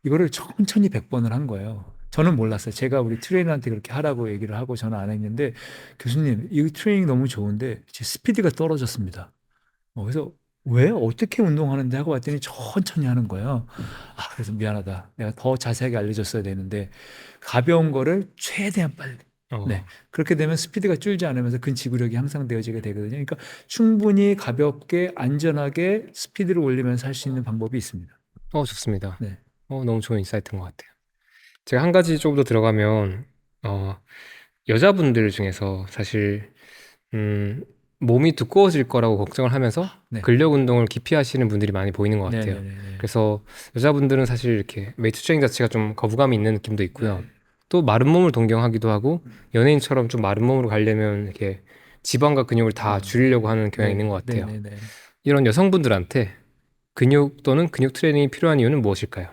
이거를 천천히 100번을 한 거예요. 저는 몰랐어요. 제가 우리 트레이너한테 그렇게 하라고 얘기를 하고 저는 안 했는데, 교수님, 이 트레이닝 너무 좋은데, 제 스피드가 떨어졌습니다. 그래서 왜? 어떻게 운동하는데? 하고 봤더니 천천히 하는 거예요. 그래서 미안하다. 내가 더 자세하게 알려줬어야 되는데, 가벼운 거를 최대한 빨리. 네. 그렇게 되면 스피드가 줄지 않으면서 근지구력이 향상되어지게 되거든요. 그러니까 충분히 가볍게 안전하게 스피드를 올리면서 할 수 있는 방법이 있습니다. 좋습니다. 네. 너무 좋은 인사이트인 것 같아요. 제가 한 가지 조금 더 들어가면 여자분들 중에서 사실 몸이 두꺼워질 거라고 걱정을 하면서 근력 운동을 기피하시는 분들이 많이 보이는 것 같아요. 그래서 여자분들은 사실 이렇게 웨이트 트레이닝 자체가 좀 거부감이 있는 느낌도 있고요. 또 마른 몸을 동경하기도 하고 연예인처럼 좀 마른 몸으로 가려면 이렇게 지방과 근육을 다 줄이려고 하는 경향이 있는 것 같아요. 이런 여성분들한테 근육 또는 근육 트레이닝이 필요한 이유는 무엇일까요?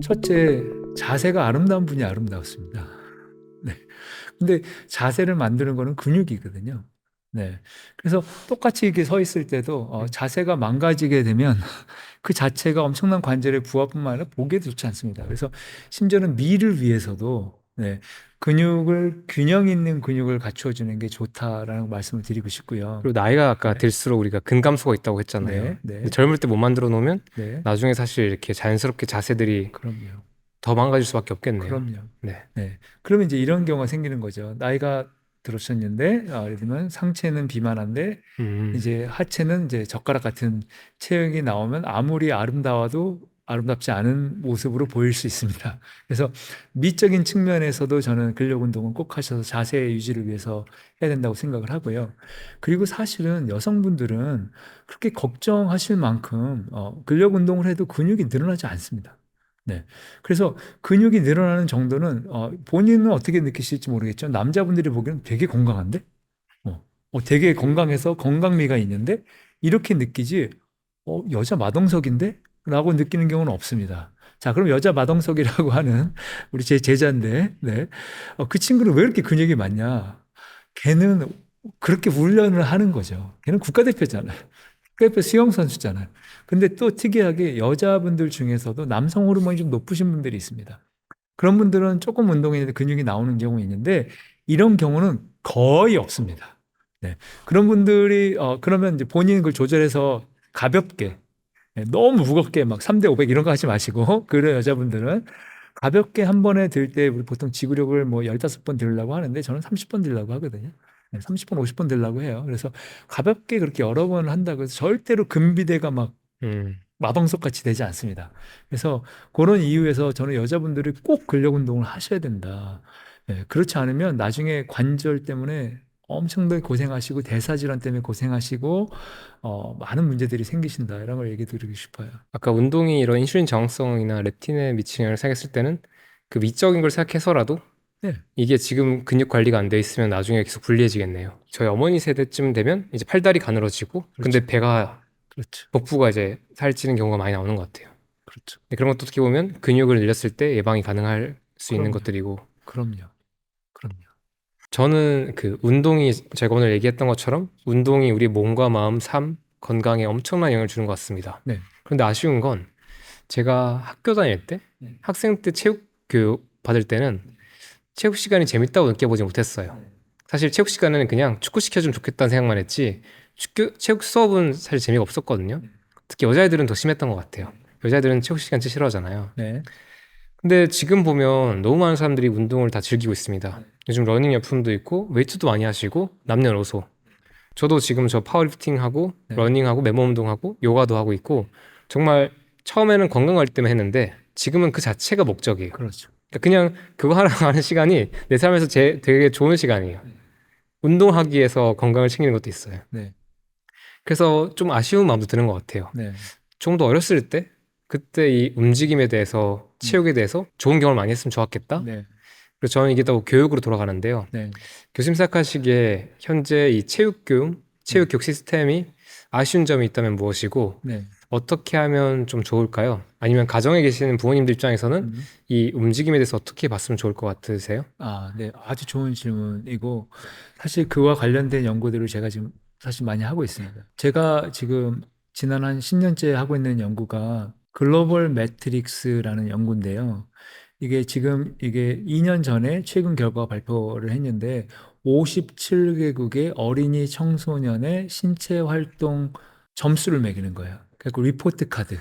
첫째, 자세가 아름다운 분이 아름다웠습니다. 네. 근데 자세를 만드는 거는 근육이거든요. 네. 그래서 똑같이 이렇게 서 있을 때도 자세가 망가지게 되면 그 자체가 엄청난 관절의 부하뿐만 아니라 보기에도 좋지 않습니다. 그래서 심지어는 미를 위해서도 네. 근육을 균형 있는 근육을 갖추어 주는 게 좋다라는 말씀을 드리고 싶고요. 그리고 나이가 아까 네. 들수록 우리가 근감소가 있다고 했잖아요. 네, 네. 근데 젊을 때 못 만들어 놓으면 네. 나중에 사실 이렇게 자연스럽게 자세들이 그럼요. 더 망가질 수밖에 없겠네요. 그럼요. 네. 네. 그러면 이제 이런 경우가 생기는 거죠. 나이가 들으셨는데, 예를 들면 상체는 비만한데, 이제 하체는 이제 젓가락 같은 체형이 나오면 아무리 아름다워도 아름답지 않은 모습으로 보일 수 있습니다. 그래서 미적인 측면에서도 저는 근력 운동은 꼭 하셔서 자세 유지를 위해서 해야 된다고 생각을 하고요. 그리고 사실은 여성분들은 그렇게 걱정하실 만큼 근력 운동을 해도 근육이 늘어나지 않습니다. 네. 그래서 근육이 늘어나는 정도는 본인은 어떻게 느끼실지 모르겠지만 남자분들이 보기에는 되게 건강한데, 되게 건강해서 건강미가 있는데 이렇게 느끼지, 여자 마동석인데? 라고 느끼는 경우는 없습니다. 자, 그럼 여자 마동석이라고 하는 우리 제 제자인데, 네. 그 친구는 왜 이렇게 근육이 많냐? 걔는 그렇게 훈련을 하는 거죠. 걔는 국가대표잖아요. 국가대표 수영선수잖아요. 근데 또 특이하게 여자분들 중에서도 남성 호르몬이 좀 높으신 분들이 있습니다. 그런 분들은 조금 운동했는데 근육이 나오는 경우 있는데 이런 경우는 거의 없습니다. 네. 그런 분들이 그러면 이제 본인 그걸 조절해서 가볍게, 너무 무겁게 막 3대 500 이런 거 하지 마시고 그런 여자분들은 가볍게 한 번에 들 때 우리 보통 지구력을 뭐 15번 들려고 하는데 저는 30번 들려고 하거든요. 30번, 50번 들려고 해요. 그래서 가볍게 그렇게 여러 번을 한다고 해서 절대로 근비대가 막 마동석 같이 되지 않습니다. 그래서 그런 이유에서 저는 여자분들이 꼭 근력 운동을 하셔야 된다. 그렇지 않으면 나중에 관절 때문에 엄청나게 고생하시고 대사질환 때문에 고생하시고 많은 문제들이 생기신다. 이런 걸 얘기 드리고 싶어요. 아까 운동이 이런 인슐린 저항성이나 렙틴에 미치는 영향을 생각했을 때는 그 미적인 걸 생각해서라도 네. 이게 지금 근육 관리가 안 돼 있으면 나중에 계속 불리해지겠네요. 저희 어머니 세대쯤 되면 이제 팔다리 가늘어지고 근데 배가 그렇죠. 복부가 이제 살찌는 경우가 많이 나오는 것 같아요. 그렇죠. 근데 그런 것도 어떻게 보면 근육을 늘렸을 때 예방이 가능할 수 있는 그럼요. 것들이고 그럼요. 그럼요. 저는 그 운동이 제가 오늘 얘기했던 것처럼 운동이 우리 몸과 마음, 삶, 건강에 엄청난 영향을 주는 것 같습니다. 네. 그런데 아쉬운 건 제가 학교 다닐 때 네. 학생 때 체육 교육 받을 때는 체육 시간이 재밌다고 느껴보지 못했어요. 사실 체육 시간에는 그냥 축구 시켜주면 좋겠다는 생각만 했지 체육 수업은 사실 재미가 없었거든요. 특히 여자애들은 더 심했던 것 같아요. 여자애들은 체육 시간 진짜 싫어하잖아요. 네. 근데 지금 보면 너무 많은 사람들이 운동을 다 즐기고 있습니다. 요즘 러닝 열풍도 있고 웨이트도 많이 하시고 남녀노소. 저도 지금 저 파워리프팅 하고 네. 러닝하고 맨몸 운동하고 요가도 하고 있고 정말 처음에는 건강 관리 때문에 했는데 지금은 그 자체가 목적이에요. 그렇죠. 그러니까 그냥 그거 하러 가는 시간이 내 삶에서 되게 좋은 시간이에요. 운동하기 위해서 건강을 챙기는 것도 있어요. 네. 그래서 좀 아쉬운 마음도 드는 것 같아요. 네. 좀 더 어렸을 때 그때 이 움직임에 대해서 체육에 대해서 좋은 경험을 많이 했으면 좋았겠다. 네. 그래서 저는 이게 또 교육으로 돌아가는데요. 네. 교수님 생각하시기에 현재 이 체육 교육 시스템이 아쉬운 점이 있다면 무엇이고 네. 어떻게 하면 좀 좋을까요? 아니면 가정에 계시는 부모님들 입장에서는 이 움직임에 대해서 어떻게 봤으면 좋을 것 같으세요? 네. 아주 좋은 질문이고 사실 그와 관련된 연구들을 제가 지금 사실 많이 하고 있습니다. 제가 지금 지난 한 10년째 하고 있는 연구가 글로벌 매트릭스라는 연구인데요. 이게 2년 전에 최근 결과 발표를 했는데 57개국의 어린이 청소년의 신체 활동 점수를 매기는 거예요. 그러니까 리포트 카드,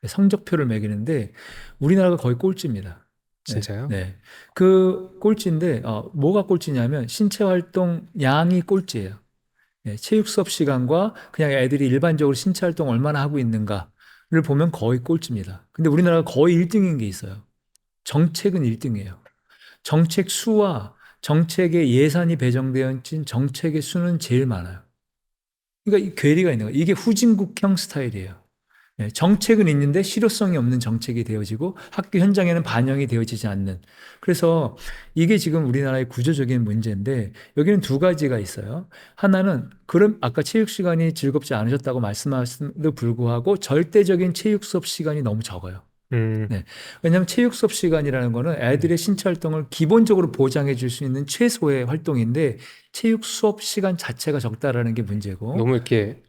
성적표를 매기는데 우리나라가 거의 꼴찌입니다. 진짜요? 네. 그 꼴찌인데 뭐가 꼴찌냐면 신체 활동 양이 꼴찌예요. 체육 수업 시간과 그냥 애들이 일반적으로 신체 활동 얼마나 하고 있는가를 보면 거의 꼴찌입니다. 근데 우리나라가 거의 1등인 게 있어요. 정책은 1등이에요. 정책 수와 정책에 예산이 배정되어 있는 정책의 수는 제일 많아요. 그러니까 이 괴리가 있는 거예요. 이게 후진국형 스타일이에요. 정책은 있는데 실효성이 없는 정책이 되어지고 학교 현장에는 반영이 되어지지 않는. 그래서 이게 지금 우리나라의 구조적인 문제인데 여기는 두 가지가 있어요. 하나는 그럼 아까 체육 시간이 즐겁지 않으셨다고 말씀하셨음에도 불구하고 절대적인 체육 수업 시간이 너무 적어요. 네. 왜냐하면 체육 수업 시간이라는 거는 애들의 신체 활동을 기본적으로 보장해 줄 수 있는 최소의 활동인데 체육 수업 시간 자체가 적다라는 게 문제고. 너무 이렇게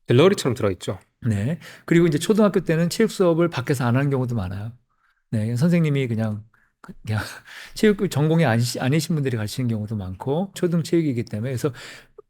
갤러리처럼 들어있죠. 네. 그리고 이제 초등학교 때는 체육 수업을 밖에서 안 하는 경우도 많아요. 네. 선생님이 그냥 그냥 체육 전공이 아니신 분들이 가르치는 경우도 많고 초등 체육이기 때문에 그래서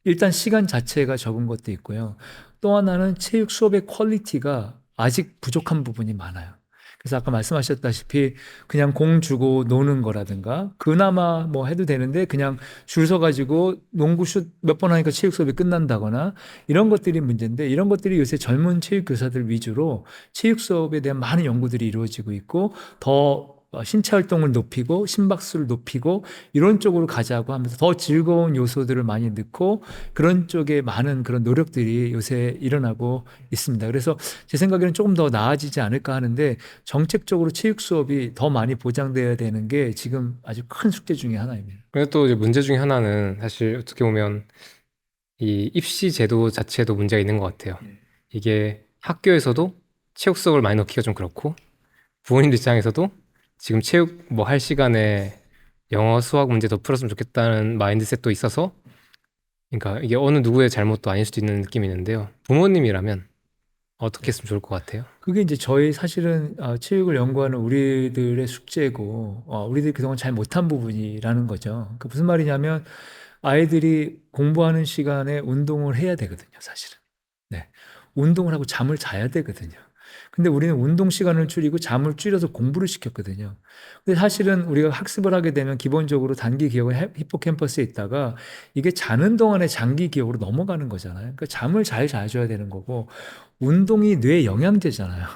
일단 시간 자체가 적은 것도 있고요. 또 하나는 체육 수업의 퀄리티가 아직 부족한 부분이 많아요. 그래서 아까 말씀하셨다시피 그냥 공 주고 노는 거라든가 그나마 뭐 해도 되는데 그냥 줄 서가지고 농구 슛 몇 번 하니까 체육 수업이 끝난다거나 이런 것들이 문제인데 이런 것들이 요새 젊은 체육 교사들 위주로 체육 수업에 대한 많은 연구들이 이루어지고 있고 더 신체 활동을 높이고 심박수를 높이고 이런 쪽으로 가자고 하면서 더 즐거운 요소들을 많이 넣고 그런 쪽에 많은 그런 노력들이 요새 일어나고 있습니다. 그래서 제 생각에는 조금 더 나아지지 않을까 하는데 정책적으로 체육 수업이 더 많이 보장돼야 되는 게 지금 아주 큰 숙제 중에 하나입니다. 그리고 또 이제 문제 중에 하나는 사실 어떻게 보면 이 입시 제도 자체도 문제가 있는 것 같아요. 이게 학교에서도 체육 수업을 많이 넣기가 좀 그렇고 부모님들 입장에서도 지금 체육 뭐 할 시간에 영어 수학 문제 더 풀었으면 좋겠다는 마인드셋도 있어서 그러니까 이게 어느 누구의 잘못도 아닐 수도 있는 느낌이 있는데요. 부모님이라면 어떻게 했으면 좋을 것 같아요? 그게 이제 저희 사실은 체육을 연구하는 우리들의 숙제고 우리들이 그동안 잘 못한 부분이라는 거죠. 그 무슨 말이냐면 아이들이 공부하는 시간에 운동을 해야 되거든요, 사실은. 네. 운동을 하고 잠을 자야 되거든요. 근데 우리는 운동 시간을 줄이고 잠을 줄여서 공부를 시켰거든요. 근데 사실은 우리가 학습을 하게 되면 기본적으로 단기 기억은 히포캠퍼스에 있다가 이게 자는 동안에 장기 기억으로 넘어가는 거잖아요. 그러니까 잠을 잘 자줘야 되는 거고 운동이 뇌 영양제잖아요.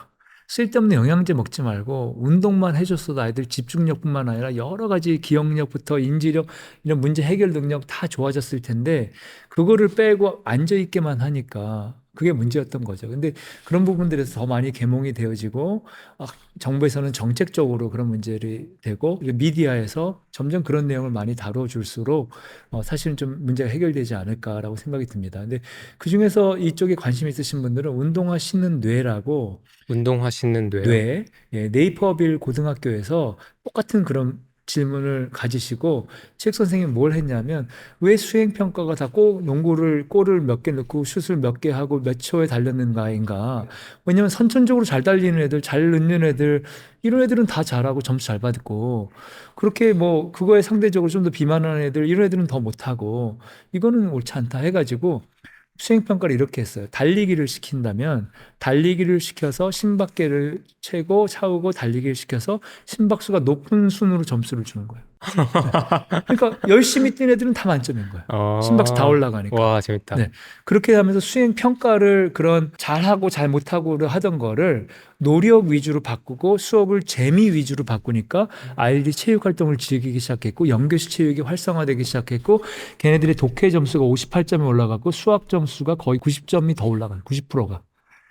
쓸데없는 영양제 먹지 말고 운동만 해줬어도 아이들 집중력뿐만 아니라 여러 가지 기억력부터 인지력 이런 문제 해결 능력 다 좋아졌을 텐데 그거를 빼고 앉아있게만 하니까 그게 문제였던 거죠. 근데 그런 부분들에서 더 많이 계몽이 되어지고 정부에서는 정책적으로 그런 문제를 되고 미디어에서 점점 그런 내용을 많이 다뤄줄수록 사실은 좀 문제가 해결되지 않을까라고 생각이 듭니다. 근데 그중에서 이쪽에 관심 있으신 분들은 운동하시는 뇌라고 운동하시는 뇌요? 뇌, 네이퍼빌 고등학교에서 똑같은 그런 질문을 가지시고 책 선생님이 뭘 했냐면 왜 수행평가가 다 꼭 농구를 골을 몇 개 넣고 슛을 몇 개 하고 몇 초에 달렸는가인가. 왜냐면 선천적으로 잘 달리는 애들, 잘 넣는 애들 이런 애들은 다 잘하고 점수 잘 받고 그렇게 뭐 그거에 상대적으로 좀 더 비만한 애들 이런 애들은 더 못하고 이거는 옳지 않다 해가지고 수행평가를 이렇게 했어요. 달리기를 시킨다면 달리기를 시켜서 심박계를 채고 차우고 달리기를 시켜서 심박수가 높은 순으로 점수를 주는 거예요. 그러니까 열심히 뛴 애들은 다 만점인 거예요. 심박수 다 올라가니까. 와, 재밌다. 네. 그렇게 하면서 수행평가를 그런 잘하고 잘 못하고를 하던 거를 노력 위주로 바꾸고 수업을 재미 위주로 바꾸니까 아이들이 체육 활동을 즐기기 시작했고 연교시 체육이 활성화되기 시작했고 걔네들의 독해 점수가 58점이 올라갔고 수학 점수가 거의 90점이 더 올라가요. 90%가.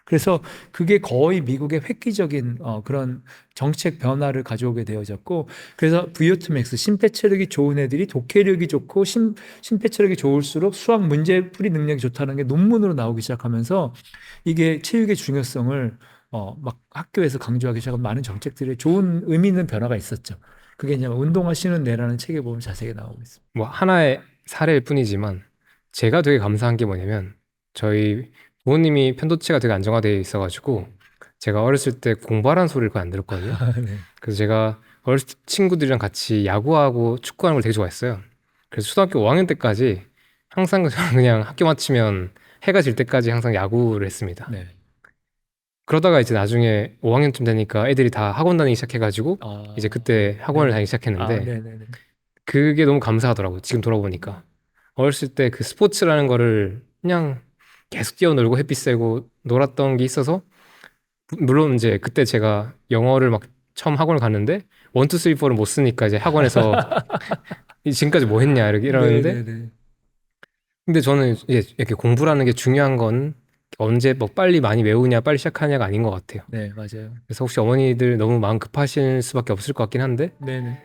그래서 그게 거의 미국의 획기적인 그런 정책 변화를 가져오게 되어졌고 그래서 VO2 max 심폐체력이 좋은 애들이 독해력이 좋고 심폐체력이 좋을수록 수학 문제 풀이 능력이 좋다는 게 논문으로 나오기 시작하면서 이게 체육의 중요성을 막 학교에서 강조하기 시작한 많은 정책들이 좋은 의미 있는 변화가 있었죠. 그게 이제 운동하시는 뇌라는 책에 보면 자세히 나오고 있습니다. 뭐 하나의 사례일 뿐이지만 제가 되게 감사한 게 뭐냐면 저희 부모님이 편도체가 되게 안정화되어 있어가지고 제가 어렸을 때 공부하라는 소리를 거의 안 들었거든요. 네. 그래서 제가 어렸을 때 친구들이랑 같이 야구하고 축구하는 걸 되게 좋아했어요. 그래서 초등학교 5학년 때까지 항상 그냥 학교 마치면 해가 질 때까지 항상 야구를 했습니다. 네. 그러다가 이제 나중에 5학년쯤 되니까 애들이 다 학원 다니기 시작해가지고 이제 그때 학원을 다니기 시작했는데 네네네. 그게 너무 감사하더라고요. 지금 돌아보니까 어렸을 때 그 스포츠라는 거를 그냥 계속 뛰어놀고 햇빛 쐬고 놀았던 게 있어서 물론 이제 그때 제가 영어를 막 처음 학원을 갔는데 1, 2, 3, 4를 못 쓰니까 이제 학원에서 지금까지 뭐 했냐 이러는데 네네네. 근데 저는 이렇게 공부라는 게 중요한 건 언제 뭐 빨리 많이 외우냐 빨리 시작하냐가 아닌 것 같아요. 네, 맞아요. 그래서 혹시 어머니들 너무 마음 급하실 수밖에 없을 것 같긴 한데 네네.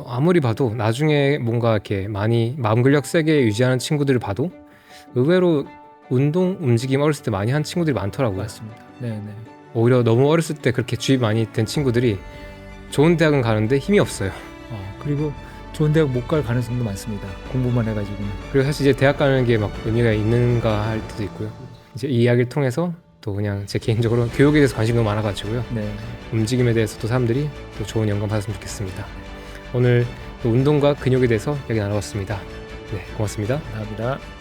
아무리 봐도 나중에 뭔가 이렇게 많이 마음 근력 세게 유지하는 친구들을 봐도 의외로 운동 움직임 어렸을 때 많이 한 친구들이 많더라고요. 맞습니다. 네네. 오히려 너무 어렸을 때 그렇게 주입 많이 된 친구들이 좋은 대학은 가는데 힘이 없어요. 그리고 좋은 대학 못 갈 가능성도 많습니다. 공부만 해가지고는. 그리고 사실 이제 대학 가는 게 막 의미가 있는가 할 때도 있고요. 이제 이 이야기를 통해서 또 그냥 제 개인적으로 교육에 대해서 관심이 너무 많아가지고요. 네. 움직임에 대해서도 사람들이 또 좋은 영감 받았으면 좋겠습니다. 오늘 운동과 근육에 대해서 이야기 나눠봤습니다. 네, 고맙습니다. 감사합니다.